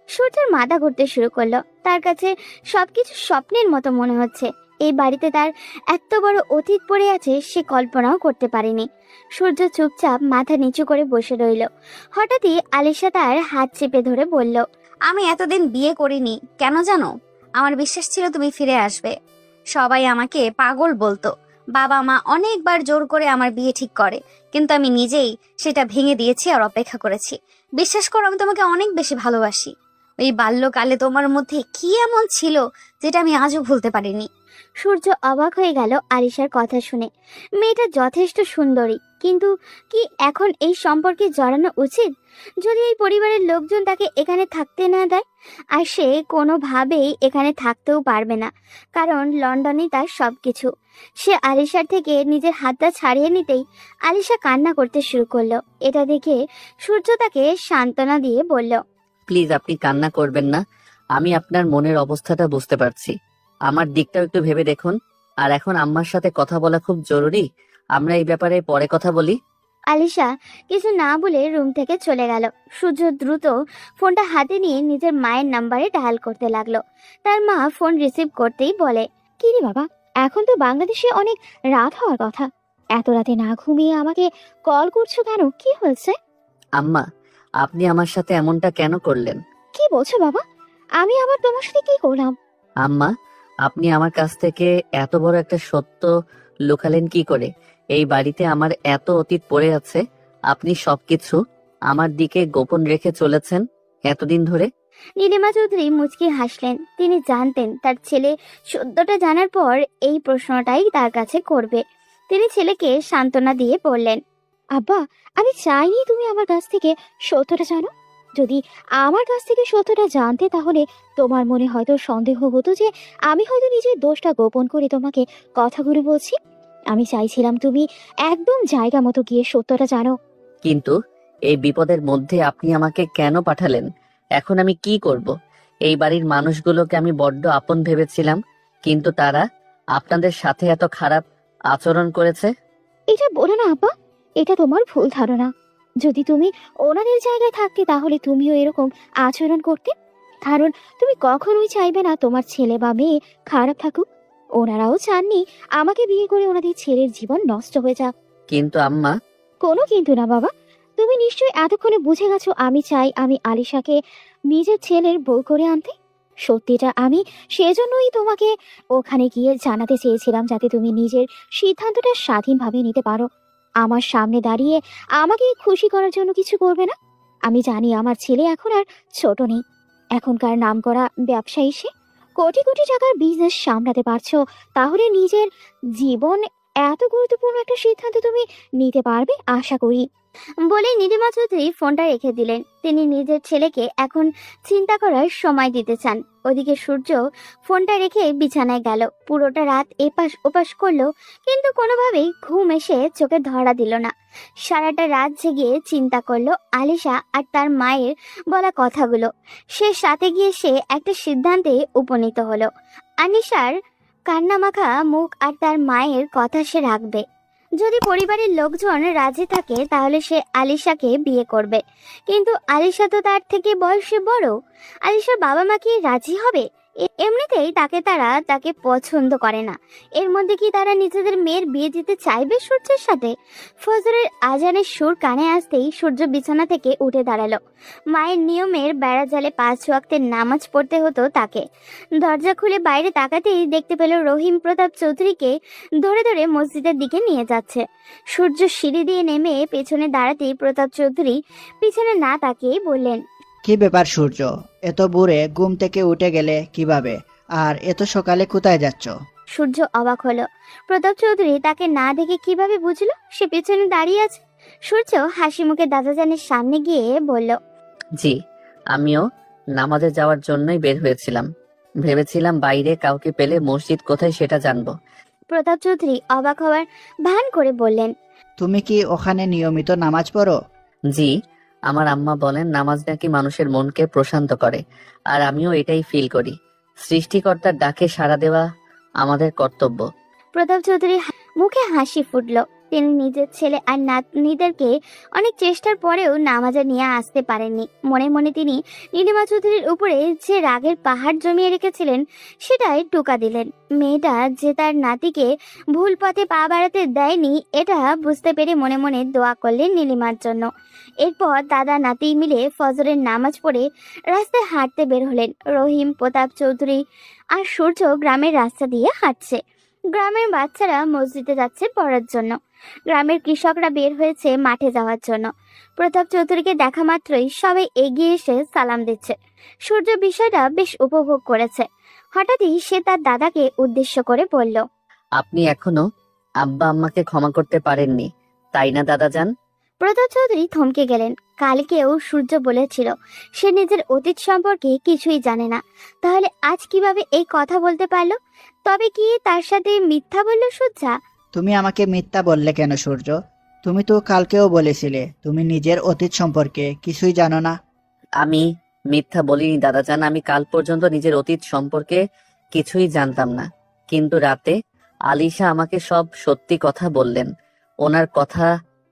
সূর্যের মাথা ঘুরতে শুরু করলো। তার কাছে সবকিছু স্বপ্নের মতো মনে হচ্ছে। এই বাড়িতে তার এত বড় অতীত পড়ে আছে সে কল্পনাও করতে পারেনি। সূর্য চুপচাপ মাথা নিচু করে বসে রইল। হঠাৎই আলিশা তার হাত চেপে ধরে বলল, আমি এতদিন বিয়ে করিনি কেন জানো? আমার বিশ্বাস ছিল তুমি ফিরে আসবে। সবাই আমাকে পাগল বলতো। বাবা মা অনেকবার জোর করে আমার বিয়ে ঠিক করে, কিন্তু আমি নিজেই সেটা ভেঙে দিয়েছি আর অপেক্ষা করেছি। বিশ্বাস করো, আমি তোমাকে অনেক বেশি ভালোবাসি। ওই বাল্যকালে তোমার মধ্যে কি এমন ছিল যেটা আমি আজও ভুলতে পারিনি। সূর্য অবাক হয়ে গেল আলিশার কথা শুনে। মেয়েটা যথেষ্ট সুন্দরী, কিন্তু কি এখন এই সম্পর্কে জড়ানো উচিত? যদি এই পরিবারের লোকজন তাকে এখানে থাকতে না দেয়, আর সে কোনোভাবেই এখানে থাকতেও পারবে না, কারণ লন্ডনে তার সবকিছু। সে আলিশার থেকে নিজের হাতটা ছাড়িয়ে নিতেই আলিশা কান্না করতে শুরু করলো। এটা দেখে সূর্য তাকে সান্ত্বনা দিয়ে বলল, প্লিজ আপনি কান্না করবেন না। আমি আপনার মনের অবস্থাটা বুঝতে পারছি। আমার দিকটাও একটু ভেবে দেখুন। আর এখন আম্মার সাথে কথা বলা খুব জরুরি। আমরা এই ব্যাপারে পরে কথা বলি। আলিশা কিছু না বলে রুম থেকে চলে গেল। সূর্য দ্রুত ফোনটা হাতে নিয়ে নিজের মায়ের নাম্বারে ডায়াল করতে লাগলো। তার মা ফোন রিসিভ করতেই বলে, কি রে বাবা, এখন তো বাংলাদেশে অনেক রাত হওয়ার কথা, এত রাতে না ঘুমিয়ে আমাকে কল করছো কেন? কি হয়েছে? আম্মা, আপনি আমার সাথে এমনটা কেন করলেন? কি বলছো বাবা? আমি আবার তোমার সাথে কি করলাম? আম্মা, আপনি আমার কাছ থেকে এত বড় একটা সত্য লুকালেন কি করে? এই বাড়িতে আমার এত অতীত পড়ে আছে, আপনি সবকিছু আমার দিকে গোপন রেখে চলেছেন এতদিন ধরে। নীলিমা চৌধুরী মুচকি হাসলেন। তিনি জানতেন তার ছেলে সত্যটা জানার পর এই প্রশ্নটাই তার কাছে করবে। তিনি ছেলেকে সান্ত্বনা দিয়ে বললেন, আব্বা, আমি চাইনি তুমি আমার কাছ থেকে সত্যটা জানো। যদি আমার কাছ থেকে সত্যটা জানতে তাহলে তোমার মনে হয়তো সন্দেহ হতো যে আমি হয়তো নিজের দোষটা গোপন করে তোমাকে কথাগুলো বলছি। আমি চাইছিলাম তুমি একদম জায়গা মতো গিয়ে সত্যটা জানো। কিন্তু এই বিপদের মধ্যে আপনি আমাকে কেন পাঠালেন? এখন আমি কি করব? এই বাড়ির মানুষগুলোকে আমি বড্ড আপন ভেবেছিলাম, কিন্তু তারা আপনাদের সাথে এত খারাপ আচরণ করেছে। এটা বলো না আব্বা, এটা তোমার ভুল ধারণা। যদি তুমি ওনাদের জায়গায় থাকতে তাহলে তুমিও এরকম আচরণ করতে, কারণ তুমি কখনোই চাইবে না তোমার ছেলে বা মেয়ে খারাপ থাকুক। ওনারাও চাননি আমাকে বিয়ে করে ওনাদের ছেলের জীবন নষ্ট হয়ে যাক। কিন্তু আম্মা, কোনো কিন্তু না বাবা। তুমি নিশ্চয়ই এতক্ষণে বুঝে গেছো আমি চাই আমি আলিশাকে নিজের ছেলের বউ করে আনতে। সত্যিটা আমি সেজন্যই তোমাকে ওখানে গিয়ে জানাতে চেয়েছিলাম, যাতে তুমি নিজের সিদ্ধান্তটা স্বাধীনভাবে নিতে পারো। আমার সামনে দাঁড়িয়ে আমাকে খুশি করার জন্য কিছু করবে না। আমি জানি আমার ছেলে এখন আর ছোট নেই, এখনকার নামকরা ব্যবসায়ী সে। কোটি কোটি টাকার বিজনেস সামলাতে পারছো, তাহলে নিজের জীবন এত গুরুত্বপূর্ণ একটা সিদ্ধান্ত তুমি নিতে পারবে আশা করি। বলে নীলিমা চৌধুরী ফোনটা রেখে দিলেন। তিনি নিজের ছেলেকে এখন চিন্তা করার সময় দিতে চান। ওদিকে সূর্য ফোনটা রেখে বিছানায় গেল। পুরোটা রাত এপাশ ওপাশ করলো, কিন্তু কোনোভাবেই ঘুম এসে চোখে ধরা দিল না। সারাটা রাত জেগে চিন্তা করলো আলিশা আর তার মায়ের বলা কথাগুলো। শেষ রাতে গিয়ে সে একটা সিদ্ধান্তে উপনীত হলো। আনিশার কান্নামাখা মুখ আর তার মায়ের কথা সে রাখবে। যদি পরিবারের লোকজন রাজি থাকে তাহলে সে আলিশাকে বিয়ে করবে, কিন্তু আলিশা তো তার থেকে বয়সে বড়। আলিশার বাবা মা কি রাজি হবে? এমনিতেই তাকে পছন্দ করে না। এর মধ্যে কি তারা নিজেদের মেয়ের বিয়ে দিতে চাইবে সূর্যের সাথে? ফজরের আজানের সুর কানে আসতেই সূর্য বিছানা থেকে উঠে দাঁড়ালো। মায়ের নিয়মের বেড়া জালে 5 ওয়াক্তের নামাজ পড়তে হতো তাকে। দরজা খুলে বাইরে তাকাতেই দেখতে পেল রহিম প্রতাপ চৌধুরীকে ধরে ধরে মসজিদের দিকে নিয়ে যাচ্ছে। সূর্য সিঁড়ি দিয়ে নেমে পেছনে দাঁড়াতেই প্রতাপ চৌধুরী পিছনে না তাকিয়েই বললেন, কি ব্যাপার সূর্য, এত ভোরে ঘুম থেকে উঠে গেলে কিভাবে, আর এত সকালে কোথায় যাচ্ছ? সূর্য অবাক হলো। প্রতাপ চৌধুরী তাকে না দেখে কিভাবে বুঝলো সে পেছনে দাঁড়িয়ে আছে। সূর্য হাসি মুখে দাদাজানের সামনে গিয়ে বলল, জি, আমিও নামাজে যাওয়ার জন্যই বের হয়েছিলাম। ভেবেছিলাম বাইরে কাউকে পেলে মসজিদ কোথায় সেটা জানবো। প্রতাপ চৌধুরী অবাক হওয়ার ভান করে বললেন, তুমি কি ওখানে নিয়মিত নামাজ পড়ো? জি, আমার আম্মা বলেন নামাজ নাকি মানুষের মনকে প্রশান্ত করে, আর আমিও এটাই ফিল করি। সৃষ্টিকর্তার ডাকে সাড়া দেওয়া আমাদের কর্তব্য। প্রতাপ চৌধুরী মুখে হাসি ফুটলো। তিনি নিজের ছেলে আর নাতনিদেরকে অনেক চেষ্টার পরেও নামাজে নিয়ে আসতে পারেননি। মনে মনে তিনি নীলিমা চৌধুরীর উপরে যে রাগের পাহাড় জমিয়ে রেখেছিলেন সেটাই টোকা দিলেন। মেয়েটা যে তার নাতিকে ভুল পথে পা বাড়াতে দেয়নি এটা বুঝতে পেরে মনে মনে দোয়া করলেন নীলিমার জন্য। এরপর দাদা নাতি মিলে ফজরের নামাজ পড়ে রাস্তায় হাঁটতে বের হলেন। রহিম, প্রতাপ চৌধুরী আর সূর্য গ্রামের রাস্তা দিয়ে হাঁটছে। গ্রামের বাচ্চারা মসজিদে যাচ্ছে পড়ার জন্য। গ্রামের কৃষকরা বের হয়েছে মাঠে যাওয়ার জন্য। প্রতাপ চৌধুরীকে দেখা মাত্রই সবাই এগিয়ে এসে সালাম দিচ্ছে। সূর্য বিষয়টা বেশ উপভোগ করেছে। হঠাৎই সে তার দাদাকে উদ্দেশ্য করে বলল, আপনি এখনো আব্বা আম্মাকে ক্ষমা করতে পারেননি, তাই না দাদাজান? প্রতাপ চৌধুরী থমকে গেলেন। কালকেও সূর্য বলেছিল সে নিজের অতীত সম্পর্কে কিছুই জানে না, তাহলে আজ কিভাবে এই কথা বলতে পারলো? তবে কি তার সাথে মিথ্যা বলল সূর্যা? তুমি আমাকে মিথ্যা বললে কেন সূর্য? তুমি তো কালকেও বলেছিলে তুমি নিজের অতীত সম্পর্কে কিছুই জানো না। আমি মিথ্যা বলিনি দাদাজান, আমি কাল পর্যন্ত নিজের অতীত সম্পর্কে কিছুই জানতাম না, কিন্তু রাতে আলিশা আমাকে সব সত্যি কথা বললেন। ওনার কথা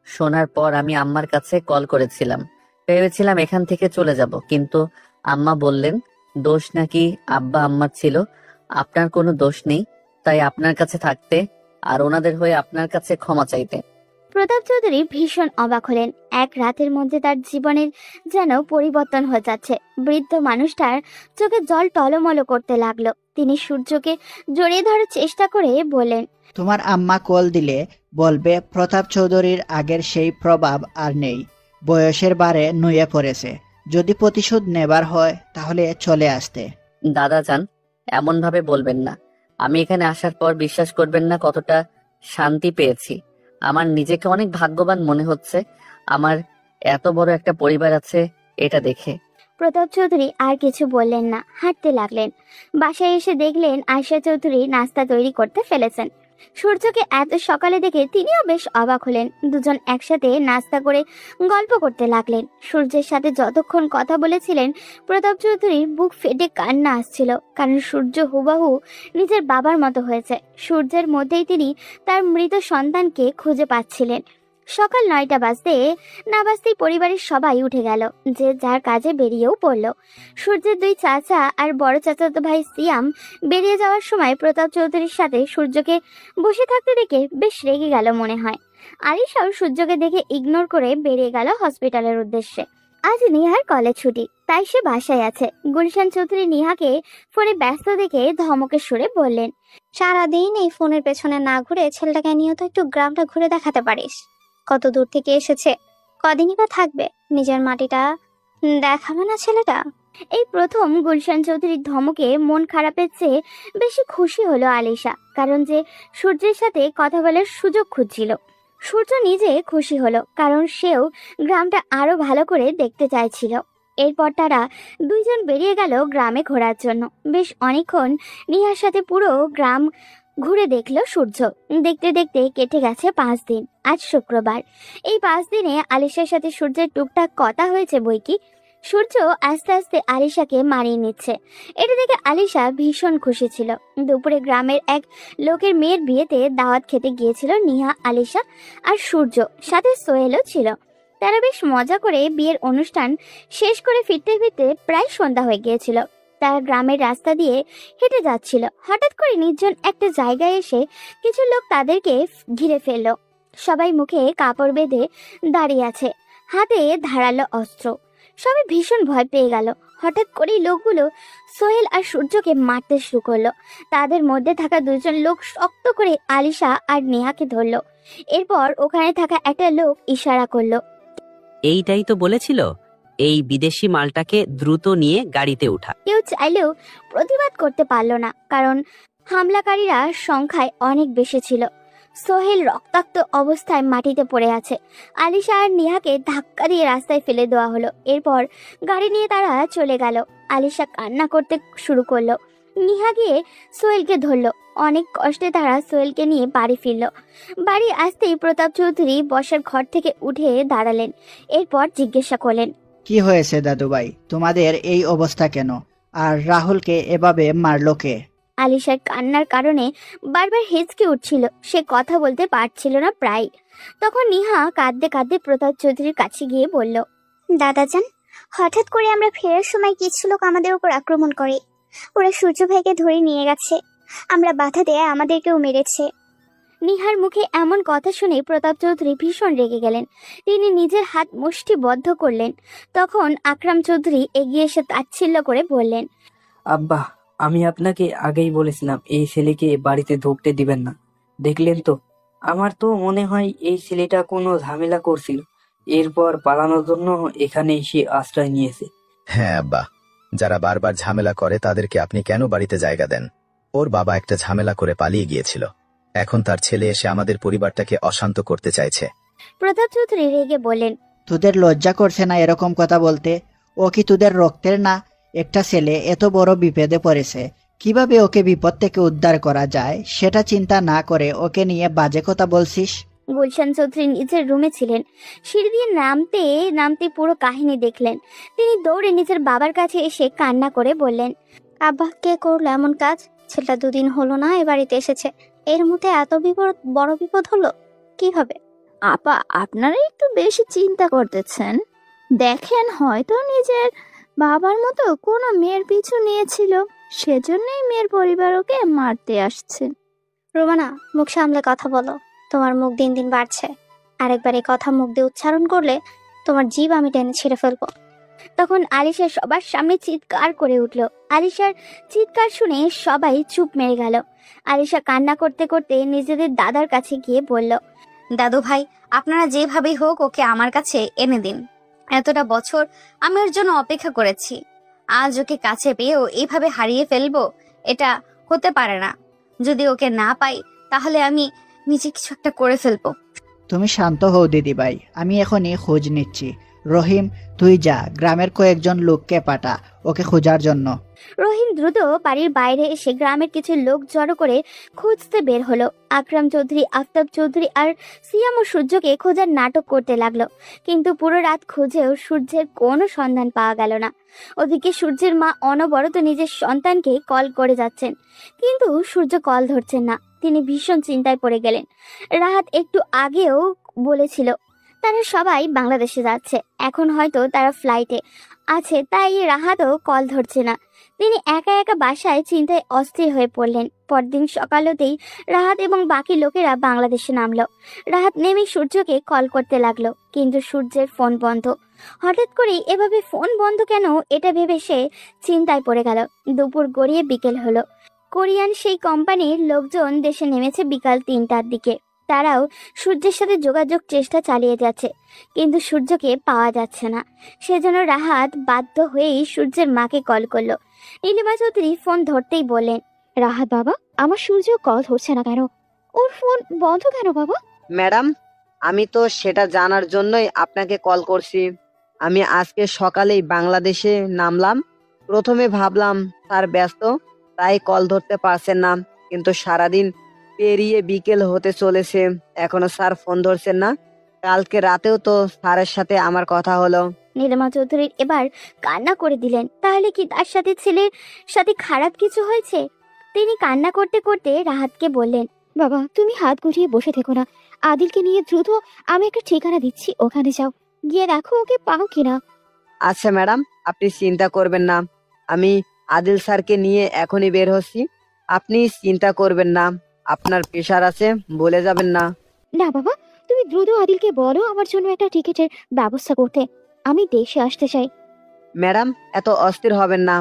শোনার পর আমি আম্মার কাছে কল করেছিলাম। ভেবেছিলাম এখান থেকে চলে যাব, কিন্তু আম্মা বললেন দোষ নাকি আব্বা আম্মার ছিল, আপনার কোনো দোষ নেই, তাই আপনার কাছে থাকতে আর ওনাদের হয়ে আপনার কাছে ক্ষমা চাইতে। প্রতাপ চৌধুরী ভীষণ অবাক হলেন। এক রাতের মধ্যে তার জীবনের যেন পরিবর্তন হয়ে যাচ্ছে। বৃদ্ধ মানুষটার চোখে জল টলমল করতে লাগলো। তিনি সূর্যকে জড়িয়ে ধরার চেষ্টা করে বললেন, তোমার আম্মা কল দিলে বলবে প্রতাপ চৌধুরীর আগের সেই প্রভাব আর নেই, বয়সের বারে নুয়ে পড়েছে। যদি প্রতিশোধ নেবার হয় তাহলে চলে আসতে। দাদাজান, এমন ভাবে বলবেন না। আমি এখানে আসার পর বিশ্বাস করবেন না কতটা শান্তি পেয়েছি। আমার নিজেকে অনেক ভাগ্যবান মনে হচ্ছে আমার এত বড় একটা পরিবার আছে এটা দেখে। প্রতাপ চৌধুরী আর কিছু বললেন না, হাঁটতে লাগলেন। বাসায় এসে দেখলেন আয়শা চৌধুরী নাস্তা তৈরি করতে ফেলেছেন। সূর্যকে এত সকালে দেখে তিনিও বেশ অবাক হলেন। দুজন একসাথে নাস্তা করে গল্প করতে লাগলেন। সূর্যের সাথে যতক্ষণ কথা বলেছিলেন প্রতাপ চৌধুরীর বুক ফেটে কান্না আসছিল, কারণ সূর্য হুবাহু নিজের বাবার মতো হয়েছে। সূর্যের মধ্যেই তিনি তার মৃত সন্তানকে খুঁজে পাচ্ছিলেন। সকাল 9টা বাজতে না বাজতেই পরিবারের সবাই উঠে গেল, যে যার কাজে বেরিয়েও পড়ল। সূর্যের 2 চাচা আর বড় চাচাতো ভাই সিয়াম বেরিয়ে যাওয়ার সময় প্রতাপ চৌধুরীর সাথে সূর্যকে বসে থাকতে দেখে বেশ রেগে গেল মনে হয়। আলিশাও সূর্যকে দেখে ইগনোর করে বেরিয়ে গেল হসপিটালের উদ্দেশ্যে। আজ নিহার কলেজ ছুটি, তাই সে বাসায় আছে। গুলশান চৌধুরী নিহাকে ফোনে ব্যস্ত দেখে ধমকের সুরে বললেন, সারাদিন এই ফোনের পেছনে না ঘুরে ছেলেটাকে নিয়ে তো একটু গ্রামটা ঘুরে দেখাতে পারিস। কত দূর থেকে এসেছে, কদিনই বা থাকবে, নিজের মাটিটা দেখাবে না ছেলেটা? এই প্রথম গুলশান চৌধুরীর ধমকে মন খারাপের চেয়ে বেশি খুশি হলো আলিশা, কারণ যে সূর্যের সাথে কথা বলার সুযোগ খুঁজছিল। সূর্য নিজে খুশি হলো, কারণ সেও গ্রামটা আরো ভালো করে দেখতে চাইছিল। এরপর তারা দুইজন বেরিয়ে গেল গ্রামে ঘোরার জন্য। বেশ অনেকক্ষণ নিহার সাথে পুরো গ্রাম ঘুরে দেখলো সূর্য। দেখতে দেখতে কেটে গেছে 5 দিন। আজ শুক্রবার। এই 5 দিনে আলিশার সাথে সূর্যের টুকটাক কথা হয়েছে বইকি। সূর্য আস্তে আস্তে আলিশাকে মানিয়ে নিচ্ছে, এটা দেখে আলিশা ভীষণ খুশি ছিল। দুপুরে গ্রামের এক লোকের মেয়ের বিয়েতে দাওয়াত খেতে গিয়েছিল নিহা, আলিশা আর সূর্য, সাথে সোহেলও ছিল। তারা বেশ মজা করে বিয়ের অনুষ্ঠান শেষ করে ফিরতে ফিরতে প্রায় সন্ধ্যা হয়ে গিয়েছিল। তারা গ্রামের রাস্তা দিয়ে হেঁটে যাচ্ছিল। হঠাৎ করে নির্জন একটা জায়গায় এসে কিছু লোক তাদেরকে ঘিরে ফেললো। সবাই মুখে কাপড় বেঁধে দাঁড়িয়ে আছে, হাতে ধারালো অস্ত্র। সবাই ভীষণ ভয় পেয়ে গেল। হঠাৎ করেই লোকগুলো সোহেল আর সূর্যকে মারতে শুরু করলো। তাদের মধ্যে থাকা দুজন লোক শক্ত করে আলিশা আর নেহাকে ধরলো। এরপর ওখানে থাকা একটা লোক ইশারা করলো। এইটাই তো বলেছিল, এই বিদেশি মালটাকে দ্রুত নিয়ে গাড়িতে উঠা। কেউ চাইলেও প্রতিবাদ করতে পারলো না, কারণ হামলাকারীরা সংখ্যায় অনেক বেশি ছিল। সোহেল রক্তাক্ত অবস্থায় মাটিতে পড়ে আছে। আলিশা আর নিহাকে ধাক্কা দিয়ে রাস্তায় ফেলে দেওয়া হলো। এরপর গাড়ি নিয়ে তারা চলে গেল। আলিশা কান্না করতে শুরু করলো। নিহা গিয়ে সোহেলকে ধরলো। অনেক কষ্টে তারা সোহেলকে নিয়ে বাড়ি ফিরল। বাড়ি আসতেই প্রতাপ চৌধুরী বসার ঘর থেকে উঠে দাঁড়ালেন। এরপর জিজ্ঞাসা করলেন, কি হয়েছে দাদুভাই, তোমাদের এই অবস্থা কেন? আর রাহুলকে এভাবে মারলো কে? আলিশার কান্নার কারণে বারবার হেঁচকে উঠছিল, সে কথা বলতে পারছিল না প্রায়। তখন নিহা কাঁদতে কাঁদতে প্রতাপ চৌধুরীর কাছে গিয়ে বলল, দাদাজান, হঠাৎ করে আমরা ফেরার সময় কিছু লোক আমাদের উপর আক্রমণ করে। ওরা সূর্য ভাইকে ধরে নিয়ে গেছে। আমরা বাধা দেয়া আমাদেরকেও মেরেছে। নিহার মুখে এমন কথা শুনে প্রতাপ চৌধুরী ভীষণ রেগে গেলেন। তিনি নিজের হাত মুষ্টিবদ্ধ করলেন। তখন আকরাম চৌধুরী এগিয়ে এসে তাচ্ছিল্য করে বললেন, আব্বা, আমি আপনাকে আগেই বলেছিলাম এই ছেলেকে বাড়িতে ঢুকতে দিবেন না। দেখলেন তো, আমার তো মনে হয় এই ছেলেটা কোনো ঝামেলা করছিল, এরপর পালানোর জন্য এখানে এসে আশ্রয় নিয়েছে। হ্যাঁ আব্বা, যারা বারবার ঝামেলা করে তাদেরকে আপনি কেন বাড়িতে জায়গা দেন? ওর বাবা একটা ঝামেলা করে পালিয়ে গিয়েছিল, এখন তার ছেলে এসে আমাদের পরিবারটাকে অশান্ত করতে চাইছে। প্রতাপ চৌধুরী রেগে বললেন, তোদের লজ্জা করছে না এরকম কথা বলতে? ও কি তোদের রক্তের না? একটা ছেলে এত বড় বিপদে পড়েছে, কিভাবে ওকে বিপদ থেকে উদ্ধার করা যায় সেটা চিন্তা না করে ওকে নিয়ে বাজে কথা বলছিস? গুলশান চৌধুরী নিজের রুমে ছিলেন। সিঁড়ি দিয়ে নামতে নামতে পুরো কাহিনী দেখলেন। তিনি দৌড়ে নিজের বাবার কাছে এসে কান্না করে বললেন, আব্বা, কে করলো এমন কাজ? ছেলেটা 2 দিন হলো না এ বাড়িতে এসেছে, এর মধ্যে এত বড় বিপদ হলো কিভাবে? আপা, আপনারা একটু বেশি চিন্তা করতেছেন। দেখেন, হয়তো নিজের বাবার মতো কোনো মেয়ের পিছু নিয়েছিল, সেজন্যই মেয়ের পরিবার ওকে মারতে আসছে। রোমানা, মুখ সামলে কথা বলো, তোমার মুখ দিন দিন বাড়ছে। আরেকবার এই কথা মুখ দিয়ে উচ্চারণ করলে তোমার জিভ আমি টেনে ছিঁড়ে ফেলবো। তখন আলিশা সবার সামনে চিৎকার করে উঠল। আলিশার চিৎকার শুনে সবাই চুপ মেরে গেল। আলিশা কান্না করতে করতে নিজেদের দাদার কাছে গিয়ে বলল, দাদু ভাই, আপনারা যেভাবেই হোক ওকে আমার কাছে এনে দিন। এতটা বছর আমি ওর জন্য অপেক্ষা করেছি, আজ ওকে কাছে পেয়েও এইভাবে হারিয়ে ফেলবো, এটা হতে পারে না। যদি ওকে না পাই তাহলে আমি নিজে কিছু একটা করে ফেলবো। তুমি শান্ত হও দিদি ভাই, আমি এখনই খোঁজ নিচ্ছি। রহিম, তুই যা, গ্রামের কয়েকজন লোককে পাঠা ওকে খোঁজার জন্য। রহিম দ্রুত বাড়ির বাইরে এসে গ্রামের কিছু লোক জড়ো করে খুঁজতে বের হলো। আকরাম চৌধুরী, আফতাব চৌধুরী আর সিয়াম ও সূর্যকে খোঁজার নাটক করতে লাগলো, কিন্তু পুরো রাত খুঁজেও সূর্যের কোনো সন্ধান পাওয়া গেল না। ওদিকে সূর্যের মা অনবরত নিজের সন্তানকে কল করে যাচ্ছেন, কিন্তু সূর্য কল ধরছেন না। তিনি ভীষণ চিন্তায় পড়ে গেলেন। রাহাত একটু আগেও বলেছিল তারা সবাই বাংলাদেশে যাচ্ছে। এখন হয়তো তারা ফ্লাইটে আছে, তাই রাহাতও কল ধরছে না। তিনি একা একা বাসায় চিন্তায় অস্থির হয়ে পড়লেন। পরদিন সকাল হতেই রাহাত এবং বাকি লোকেরা বাংলাদেশে নামলো। রাহাত নেমে সূর্যকে কল করতে লাগলো, কিন্তু সূর্যের ফোন বন্ধ। হঠাৎ করে এভাবে ফোন বন্ধ কেন, এটা ভেবে সে চিন্তায় পড়ে গেল। দুপুর গড়িয়ে বিকেল হলো। কোরিয়ান সেই কোম্পানির লোকজন দেশে নেমেছে বিকাল 3টার দিকে। তারাও সূর্যের সাথে যোগাযোগ চেষ্টা চালিয়ে যাচ্ছে, কিন্তু সূর্যকে পাওয়া যাচ্ছে না। সেজন্য রাহাত বাধ্য হয়েই সূর্যের মাকে কল করলো। নীলিমা চৌধুরী ফোন ধরতেই বললেন, রাহাত বাবা, আমার সূর্য কল ধরছে না কেন? ওর ফোন বন্ধ কেন বাবা? ম্যাডাম, আমি তো সেটা জানার জন্যই আপনাকে কল করছি। আমি আজকে সকালেই বাংলাদেশে নামলাম। প্রথমে ভাবলাম স্যার ব্যস্ত, তাই কল ধরতে পারছেন না, কিন্তু সারাদিন পেরিয়ে বিকেল হতে চলেছে, এখনো স্যার ফোন ধরছেন না। কালকে রাতেও তো স্যারের সাথে আমার কথা হলো। নীলিমা চৌধুরীর এবার কান্না করে দিলেন। তাহলে কি তার সাথে ছেলের সাথে খারাপ কিছু হয়েছে? তিনি কান্না করতে করতে রাহাতকে বললেন, বাবা, তুমি হাত গুটিয়ে বসে থেকো না। আদিলকে নিয়ে দ্রুত আমি একটা ঠিকানা দিচ্ছি, ওখানে যাও, গিয়ে দেখো ওকে পাও কিনা। আচ্ছা ম্যাডাম, আপনি চিন্তা করবেন না, আমি আদিল স্যারকে নিয়ে এখনই বের হচ্ছি। আপনি চিন্তা করবেন না, আপনার প্রেশার আছে, বলে যাবেন না। না বাবা, তুমি দ্রুত আদিলকে বলো আমার জন্য একটা টিকিটের ব্যবস্থা করতে। আমি দেশে আসতে চাই। ম্যাডাম, এত অস্থির হবেন না,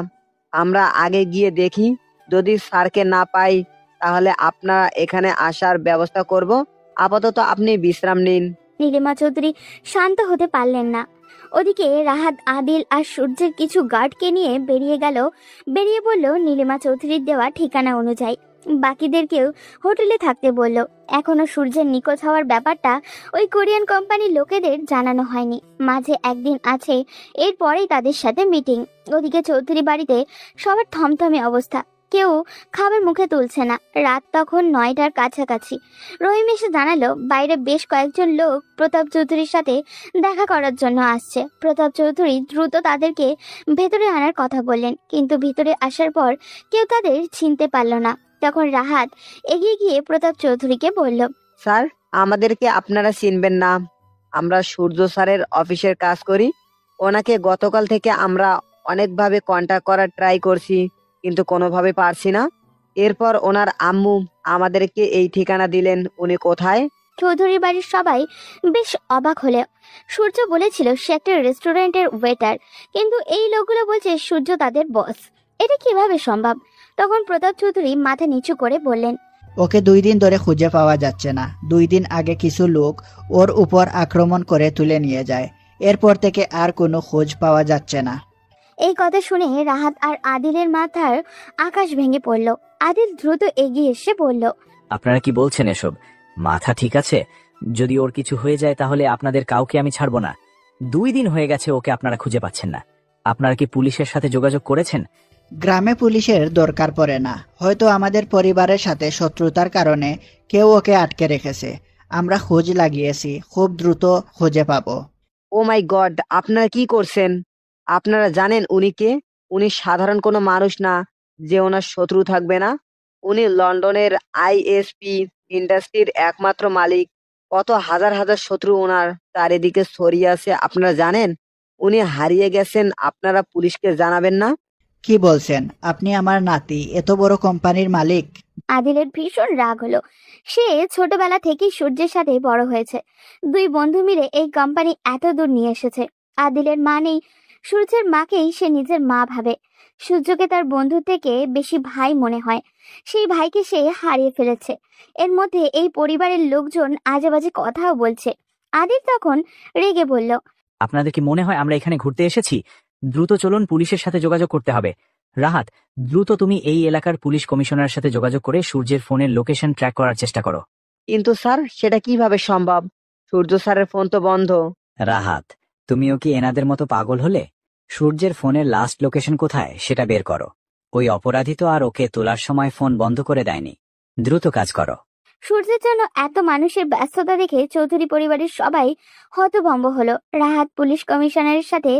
আমরা আগে গিয়ে দেখি। যদি স্যারকে না পাই তাহলে আপনারা এখানে আসার ব্যবস্থা করব। আপাতত আপনি বিশ্রাম নিন। নীলিমা চৌধুরী শান্ত হতে পারলেন না। ওদিকে রাহাত আদিল আর সূর্যের কিছু গার্ডকে নিয়ে বেরিয়ে বলল নীলিমা চৌধুরীর দেওয়া ঠিকানা অনুযায়ী বাকিদেরকেও হোটেলে থাকতে বলল। এখনো সূর্যের নিখোঁজ হওয়ার ব্যাপারটা ওই কোরিয়ান কোম্পানির লোকেদের জানানো হয়নি। মাঝে একদিন আছে, এরপরেই তাদের সাথে মিটিং। ওদিকে চৌধুরী বাড়িতে সবার থমথমে অবস্থা, কেউ খাবার মুখে তুলছে না। রাত তখন 9টার কাছাকাছি। রহিম এসে জানালো বাইরে বেশ কয়েকজন লোক প্রতাপ চৌধুরীর সাথে দেখা করার জন্য আসছে। প্রতাপ চৌধুরী দ্রুত তাদেরকে ভেতরে আনার কথা বললেন, কিন্তু ভিতরে আসার পর কেউ তাদের চিনতে পারল না। তখন রাহাত এগিয়ে গিয়ে প্রতাপ চৌধুরীকে বলল, স্যার, আমাদেরকে আপনারা চিনবেন না, আমরা সূর্য স্যারের অফিসের কাজ করি। ওনাকে গতকাল থেকে আমরা অনেকভাবে কন্ট্যাক্ট করার ট্রাই করছি, কিন্তু কোনোভাবে পারছি না। এরপর ওনার আম্মু আমাদেরকে এই ঠিকানা দিলেন। উনি কোথায়? চৌধুরী বাড়ির সবাই বেশ অবাক হলে। সূর্য বলেছিল সে একটা রেস্টুরেন্টের ওয়েটার, কিন্তু এই লোকগুলো বলছে সূর্য তাদের বস। এটা কিভাবে সম্ভব? তখন প্রতাপ চৌধুরী মাথা নিচু করে বললেন, ওকে 2 দিন ধরে খুঁজে পাওয়া যাচ্ছে না। 2 দিন আগে কিছু লোক ওর উপর আক্রমণ করে তুলে নিয়ে যায়, এরপর থেকে আর কোনো খোঁজ পাওয়া যাচ্ছে না। এই কথা শুনে রাহাত আর আদিলের মাথার আকাশ ভেঙে পড়ল। আদিল দ্রুত এগিয়ে এসে বলল, আপনারা কি বলছেন এসব? মাথা ঠিক আছে? যদি ওর কিছু হয়ে যায় তাহলে আপনাদের কাউকে আমি ছাড়বো না। 2 দিন হয়ে গেছে ওকে আপনারা খুঁজে পাচ্ছেন না। আপনারা কি পুলিশের সাথে যোগাযোগ করেছেন? গ্রামে পুলিশের দরকার পড়ে না, হয়তো আমাদের পরিবারের সাথে শত্রুতার কারণে কেউ ওকে আটকে রেখেছে। আমরা খোঁজ লাগিয়েছি, খুব দ্রুত খুঁজে পাবো। ও মাই গড, আপনারা কি করছেন? আপনারা জানেন উনি কে? উনি সাধারণ কোনো মানুষ না যে ওনার শত্রু থাকবে না। উনি লন্ডনের আইএসপি ইন্ডাস্ট্রির একমাত্র মালিক। কত হাজার হাজার শত্রু ওনার চারিদিকে ছড়িয়ে আছে, আপনারা জানেন? উনি হারিয়ে গেছেন, আপনারা পুলিশকে জানাবেন না? কি বলছেন? আপনি আমার নাতি, এত বড় কোম্পানির মালিক? আদিলের ভীষণ রাগ হলো। সে ছোটবেলা থেকেই সূর্যের সাথে বড় হয়েছে। 2 বন্ধু মিলে এই কোম্পানি এত দূর নিয়ে এসেছে। আদিলের মা নেই, সূর্যের মাকেই সে নিজের মা ভাবে। সূর্যকে তার বন্ধু থেকে বেশি ভাই মনে হয়। সেই ভাইকে সে হারিয়ে ফেলেছে। এর মধ্যে এই পরিবারের লোকজন আজে বাজে কথাও বলছে। আদিল তখন রেগে বলল, আপনাদের কি মনে হয় আমরা এখানে ঘুরতে এসেছি? দ্রুত চলুন, পুলিশের সাথে যোগাযোগ করতে হবে। রাহাত, দ্রুত তুমি এই এলাকার পুলিশ কমিশনারের সাথে যোগাযোগ করে সূর্যের ফোনের লোকেশন ট্র্যাক করার চেষ্টা করো। কিন্তু স্যার, সেটা কিভাবে সম্ভব? সূর্য স্যারের ফোন তো বন্ধ। রাহাত, তুমিও কি এনাদের মতো পাগল হলে? সূর্যের ফোনের লাস্ট লোকেশন কোথায় সেটা বের করো। ওই অপরাধী তো আর ওকে তোলার সময় ফোন বন্ধ করে দেয়নি। দ্রুত কাজ করো। সূর্যের জন্য এত মানুষের ব্যস্ততা দেখে চৌধুরী পরিবারের সবাই হতভম্ব হলো। রাহাত পুলিশ কমিশনারের সাথে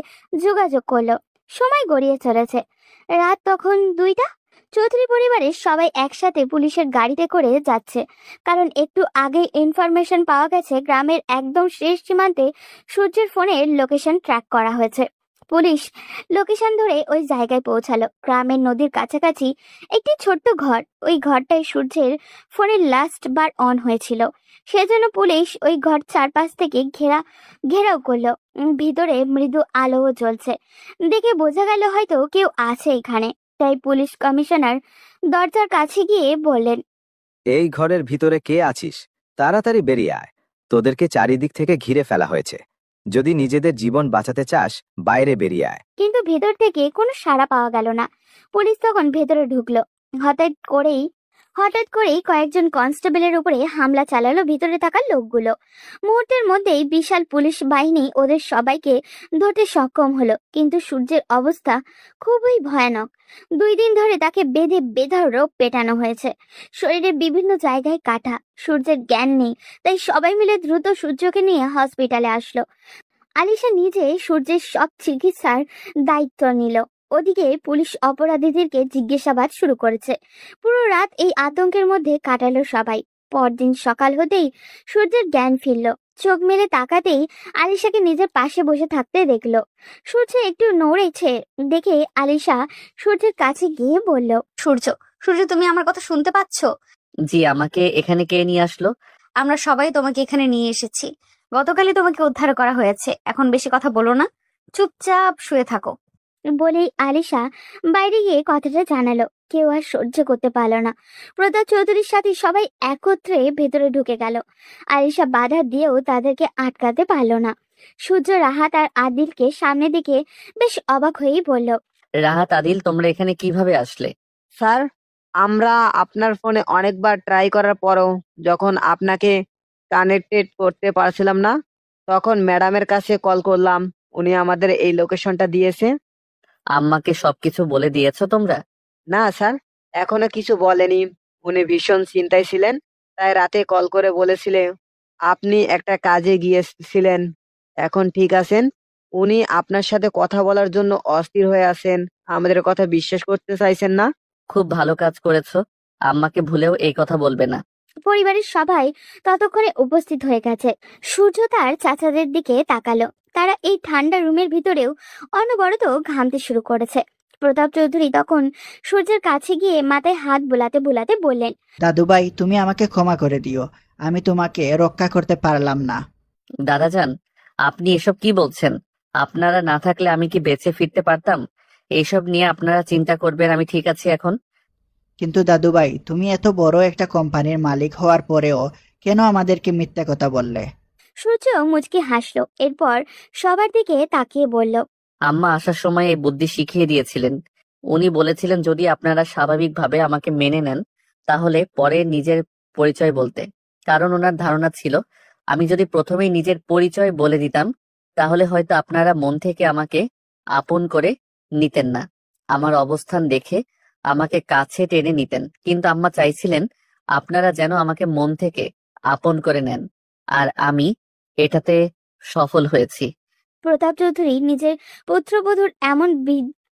যোগাযোগ করলো। সময় গড়িয়ে চলেছে। রাত তখন 2টা। চৌধুরী পরিবারের সবাই একসাথে পুলিশের গাড়িতে করে যাচ্ছে, কারণ একটু আগে ইনফরমেশন পাওয়া গেছে গ্রামের একদম শেষ সীমান্তে সূর্যের ফোনের লোকেশন ট্র্যাক করা হয়েছে। পুলিশ লোকেশন ধরে ওই জায়গায় পৌঁছালো। গ্রামের নদীর কাছাকাছি একটি ছোট্ট ঘর, ওই ঘরটায় সূর্যের ফোনের লাস্ট বার অন হয়েছিল। সেজন্য পুলিশ ওই ঘর চারপাশ থেকে ঘেরাও করলো। ভিতরে মৃদু আলোও জ্বলছে, দেখে বোঝা গেল হয়তো কেউ আছে এখানে। তাই পুলিশ কমিশনার দরজার কাছে গিয়ে বললেন, এই ঘরের ভিতরে কে আছিস? তাড়াতাড়ি বেরিয়ে আয়। তোদেরকে চারিদিক থেকে ঘিরে ফেলা হয়েছে। যদি নিজেদের জীবন বাঁচাতে চাস, বাইরে বেরিয়ে আয়। কিন্তু ভেতর থেকে কোনো সাড়া পাওয়া গেল না। পুলিশ তখন ভেতরে ঢুকলো। হঠাৎ করেই কয়েকজন কনস্টেবলের উপরে হামলা চালালো ভিতরে থাকা লোকগুলো। মুহূর্তের মধ্যেই বিশাল পুলিশ বাহিনী ওদের সবাইকে ধরতে সক্ষম হলো। কিন্তু সূর্যের অবস্থা খুবই ভয়ানক। 2 দিন ধরে তাকে বেঁধে বেধড়ক পেটানো হয়েছে। শরীরের বিভিন্ন জায়গায় কাটা। সূর্যের জ্ঞান নেই, তাই সবাই মিলে দ্রুত সূর্যকে নিয়ে হসপিটালে আসলো। আলিশা নিজে সূর্যের সব চিকিৎসার দায়িত্ব নিল। ওদিকে পুলিশ অপরাধীদেরকে জিজ্ঞাসাবাদ শুরু করেছে। পুরো রাত এই আতঙ্কের মধ্যে কাটালো সবাই। পরদিন সকাল হতেই সূর্যের জ্ঞান ফিরল। চোখ মেলে তাকাতেই আলিশাকে নিজের পাশে বসে থাকতে দেখলো। সূর্য একটু নড়েছে দেখে আলিশা সূর্যের কাছে গিয়ে বলল, সূর্য, তুমি আমার কথা শুনতে পাচ্ছ? জি, আমাকে এখানে কে নিয়ে আসলো? আমরা সবাই তোমাকে এখানে নিয়ে এসেছি। গতকালই তোমাকে উদ্ধার করা হয়েছে। এখন বেশি কথা বলো না, চুপচাপ শুয়ে থাকো। বলেই আলিশা বাইরে গিয়ে কথাটা জানালো। কেউ আর সহ্য করতে পারল না। প্রতাপ চৌধুরীর সাথে সবাই একত্রে ভেতরে ঢুকে গেল। আলিশা বাধা দিয়েও তাদেরকে আটকাতে পারল না। সূর্য, রাহাত আর আদিলকে সামনে দিকে বেশ অবাক হয়েই বলল, রাহাত, আদিল, তোমরা এখানে কিভাবে আসলে? স্যার, আমরা আপনার ফোনে অনেকবার ট্রাই করার পরও যখন আপনাকে কানেক্টেড করতে পারছিলাম না, তখন ম্যাডামের কাছে কল করলাম। উনি আমাদের এই লোকেশনটা দিয়েছে। আম্মাকে সবকিছু বলে দিয়েছো তোমরা? না স্যার, এখনো কিছু বলেনি। উনি ভীষণ চিন্তায় ছিলেন, তাই রাতে কল করে বলেছিলেন আপনি একটা কাজে গিয়েছিলেন। এখন ঠিক আছেন। উনি আপনার সাথে কথা বলার জন্য অস্থির হয়ে আছেন। আমাদের কথা বিশ্বাস করতে চাইছেন না। খুব ভালো কাজ করেছো। আম্মাকে ভুলেও এই কথা বলবে না। পরিবারের সবাই ততক্ষণে উপস্থিত হয়ে গেছে। সূর্য তার চাচাদের দিকে তাকালো। তারা এই ঠান্ডা রুমের ভিতরেও অনবরত ঘামতে শুরু করেছে। প্রতাপ চৌধুরী তখন সূর্যের কাছে গিয়ে মাথায় হাত বুলাতে বুলাতে বললেন, দাদুভাই, তুমি আমাকে ক্ষমা করে দিও। আমি তোমাকে রক্ষা করতে পারলাম না। দাদাজান, আপনি এসব কি বলছেন? আপনারা না থাকলে আমি কি বেঁচে ফিরতে পারতাম? এইসব নিয়ে আপনারা চিন্তা করবেন, আমি ঠিক আছি এখন। কিন্তু দাদুভাই, তুমি এত বড় একটা কোম্পানির মালিক হওয়ার পরেও কেন আমাদেরকে মিথ্যা কথা বললে? সূর্য মুচকি হাসলো। এরপর সবার দিকে তাকিয়ে বলল, আম্মা আসার সময় এই বুদ্ধি শিখিয়ে দিয়েছিলেন। উনি বলেছিলেন যদি আপনারা স্বাভাবিকভাবে আমাকে মেনে নেন তাহলে পরে নিজের পরিচয় বলতে। কারণ ওনার ধারণা ছিল আমি যদি প্রথমেই নিজের পরিচয় বলে দিতাম তাহলে হয়তো আপনারা মন থেকে আমাকে আপন করে নিতেন না। আমার অবস্থান দেখে আমাকে কাছে টেনে নিতেন। কিন্তু আম্মা চাইছিলেন আপনারা যেন আমাকে মন থেকে আপন করে নেন, আর আমি এটাতে সফল হয়েছি। প্রতাপ চৌধুরী নিজের পুত্রবধূর এমন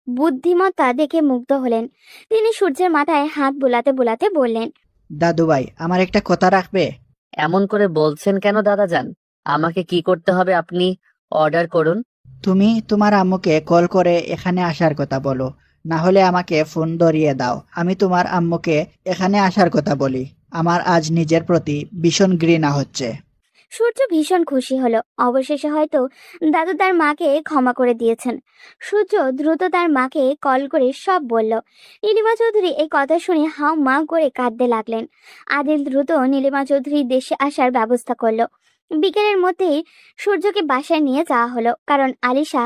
বুদ্ধিমত্তা দেখে মুগ্ধ হলেন। তিনি সূর্যের মাথায় হাত বুলাতে বুলাতে বললেন, দাদুভাই, আমার একটা কথা রাখবে? এমন করে বলছেন কেন দাদাজান? আমাকে কি করতে হবে আপনি অর্ডার করুন। তুমি তোমার আম্মুকে কল করে এখানে আসার কথা বলো, না হলে আমাকে ফোন ধরিয়ে দাও। আমি তোমার আম্মুকে এখানে আসার কথা বলি। আমার আজ নিজের প্রতি ভীষণ ঘৃণা হচ্ছে। সূর্য ভীষণ খুশি হলো। অবশেষে হয়তো দাদু তার মাকে ক্ষমা করে দিয়েছেন। সূর্য দ্রুত তার মাকে কল করে সব বলল। নীলিমা চৌধুরী এই কথা শুনে হাও মা করে কাঁদতে লাগলেন। আদিল দ্রুত নীলিমা চৌধুরীর দেশে আসার ব্যবস্থা করলো। বিকেলের মধ্যেই সূর্যকে বাসায় নিয়ে যাওয়া হলো, কারণ আলিশা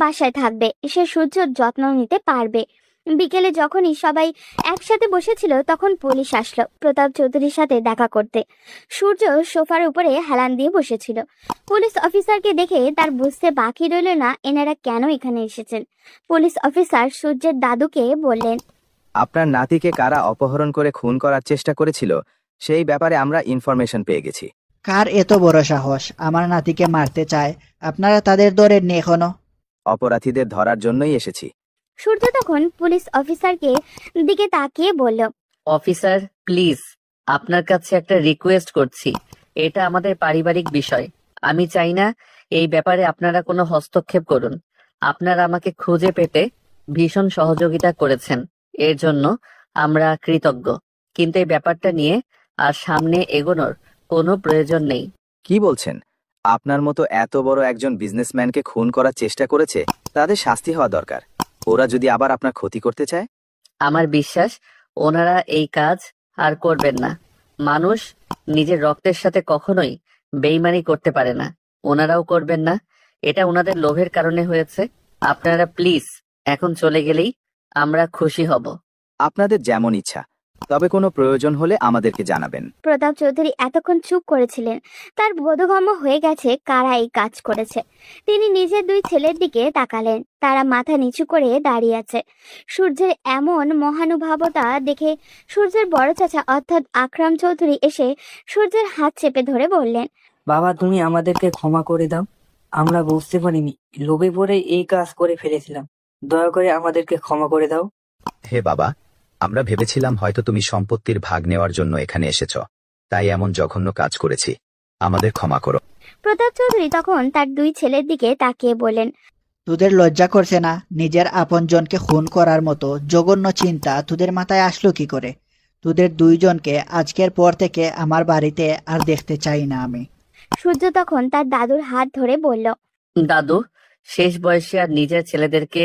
বাসায় থাকবে, সে সূর্যর যত্ন নিতে পারবে। বিকেলে যখনই সবাই একসাথে বসেছিল তখন পুলিশ আসলো প্রতাপ চৌধুরীর সাথে দেখা করতে। সূর্য সোফার উপরে হেলান দিয়ে বসেছিল। পুলিশ অফিসারকে দেখে তার বুঝতে বাকি রইল না এনারা কেন এখানে এসেছেন। পুলিশ অফিসার সূর্যের দাদুকে বললেন, আপনার নাতিকে কারা অপহরণ করে খুন করার চেষ্টা করেছিল সেই ব্যাপারে আমরা ইনফরমেশন পেয়ে গেছি। কার এত বড় সাহস আমার নাতিকে মারতে চায়? আপনারা তাদের ধরেননি এখনো? অপরাধীদের ধরার জন্যই এসেছি। সূর্য তখন পুলিশ অফিসারকে দিকে তাকিয়ে বলল, অফিসার প্লিজ, আপনার কাছে একটা রিকোয়েস্ট করছি। এটা আমাদের পারিবারিক বিষয়। আমি চাই না এই ব্যাপারে আপনারা কোনো হস্তক্ষেপ করুন। আপনারা আমাকে খুঁজে পেতে ভীষণ সহযোগিতা করেছেন, এর জন্য আমরা কৃতজ্ঞ। কিন্তু এই ব্যাপারটা নিয়ে আর সামনে এগোনোর কোনো প্রয়োজন নেই। কি বলছেন? আপনার মতো এত বড় একজন বিজনেসম্যানকে খুন করার চেষ্টা করেছে, তাদের শাস্তি হওয়া দরকার। ওরা যদি আবার আপনার ক্ষতি করতে চায়? আমার বিশ্বাস ওনারা এই কাজ আর করবেন না। মানুষ নিজের রক্তের সাথে কখনোই বেইমানি করতে পারে না, ওনারাও করবেন না। এটা ওনাদের লোভের কারণে হয়েছে। আপনারা প্লিজ এখন চলে গেলেই আমরা খুশি হব। আপনাদের যেমন ইচ্ছা, তবে কোনো প্রয়োজন হলে আমাদেরকে জানাবেন। প্রতাপ চৌধুরী এতক্ষণ চুপ করেছিলেন। তার বোধগম্য হয়ে গেছে কারা এই কাজ করেছে। তিনি নিজের দুই ছেলের দিকে তাকালেন। তারা মাথা নিচু করে দাঁড়িয়ে আছে। সূর্যের এমন মহানুভবতা দেখে সূর্যের বড় চাচা অর্থাৎ আকরাম চৌধুরী এসে সূর্যের হাত চেপে ধরে বললেন, বাবা, তুমি আমাদেরকে ক্ষমা করে দাও। আমরা বুঝতে পারিনি, লোভে পড়ে এই কাজ করে ফেলেছিলাম। দয়া করে আমাদেরকে ক্ষমা করে দাও। হে বাবা, আমরা ভেবেছিলাম হয়তো তুমি সম্পত্তির ভাগ নেওয়ার জন্য এখানে এসেছ, তাই এমন জঘন্য কাজ করেছি। আমাদের ক্ষমা করো। প্রতাপ চৌধুরী তখন তার দুই ছেলের দিকে তাকিয়ে বললেন, তোদের লজ্জা করছে না? নিজের আপনজনকে খুন করার মতো জঘন্য চিন্তা তোদের মাথায় আসলো কি করে? তোদের দুইজনকে আজকের পর থেকে আমার বাড়িতে আর দেখতে চাই না আমি। সূর্য তখন তার দাদুর হাত ধরে বলল, দাদু, শেষ বয়সে আর নিজের ছেলেদেরকে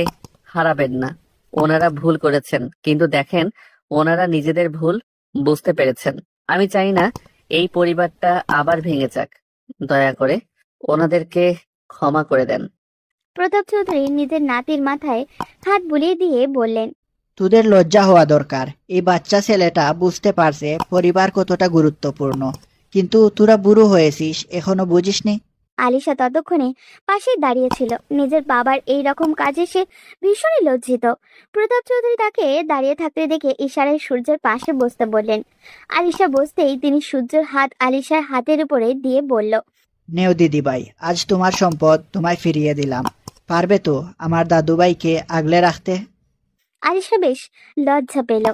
হারাবেন না। ওনারা ভুল করেছেন, কিন্তু দেখেন ওনারা নিজেদের ভুল বুঝতে পেরেছেন। আমি চাই না এই পরিবারটা আবার ভেঙে যাক। দয়া করে ওনাদেরকে ক্ষমা করে দেন। প্রতাপ চৌধুরী নিজের নাতির মাথায় হাত বুলিয়ে দিয়ে বললেন, তোদের লজ্জা হওয়া দরকার। এই বাচ্চা ছেলেটা বুঝতে পারছে পরিবার কতটা গুরুত্বপূর্ণ, কিন্তু তোরা বুড়ো হয়েছিস, এখনো বুঝিসনি। আলিশা ততক্ষণে পাশে দাঁড়িয়েছিল। নিজের বাবার এই রকম কাজে সে ভীষণই লজ্জিত। প্রতাপ চৌধুরী তাকে দাঁড়িয়ে থাকতে দেখে ইশারায় সূর্যের পাশে বসতে বললেন। আলিশা বসতেই তিনি সূর্যের হাত আলিশার হাতের উপরে দিয়ে বলল, নেও দিদিভাই, আজ তোমার সম্পদ তোমায় ফিরিয়ে দিলাম। পারবে তো আমার দাদুভাইকে আগলে রাখতে? আলিশা বেশ লজ্জা পেল।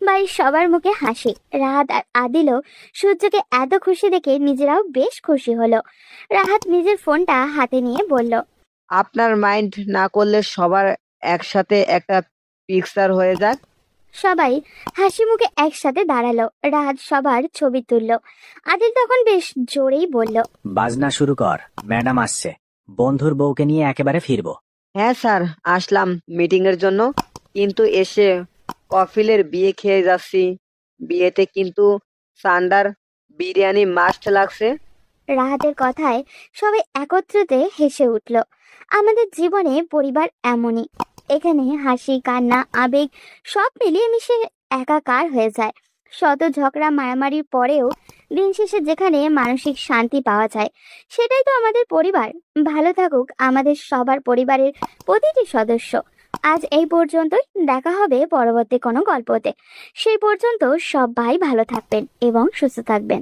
বাড়ির সবার মুখে হাসি। রাহাত আর আদিলও সূর্যকে এত খুশি দেখে নিজেরাও বেশ খুশি হলো। রাহাত নিজের ফোনটা হাতে নিয়ে বলল, আপনার মাইন্ড না করলে সবার একসাথে একটা পিকচার হয়ে যাক। সবাই হাসি মুখে একসাথে দাঁড়ালো। রাহাত সবার ছবি তুলল। আদিল তখন বেশ জোরেই বলল, বাজনা শুরু কর, ম্যাডাম আসছে। বন্ধুর বউকে নিয়ে একেবারে ফিরবো। হ্যাঁ স্যার, আসলাম মিটিং এর জন্য, কিন্তু এসে কফিলের বিয়ে খেয়ে যাচ্ছি। বিয়েতে কিন্তু সান্ডার বিরিয়ানি মাস্ট লাগছে। রাহাতের কথায় সবাই একত্রিতে হেসে উঠল। আমাদের জীবনে পরিবার এমনই, এখানে হাসি কান্না আবেগ সব মিলিয়ে মিশে একাকার হয়ে যায়। শত ঝগড়া মারামারির পরেও দিন শেষে যেখানে মানসিক শান্তি পাওয়া যায়, সেটাই তো আমাদের পরিবার। ভালো থাকুক আমাদের সবার পরিবারের প্রতিটি সদস্য। আজ এই পর্যন্তই, দেখা হবে পরবর্তী কোনো গল্পতে। সেই পর্যন্ত সবাই ভালো থাকবেন এবং সুস্থ থাকবেন।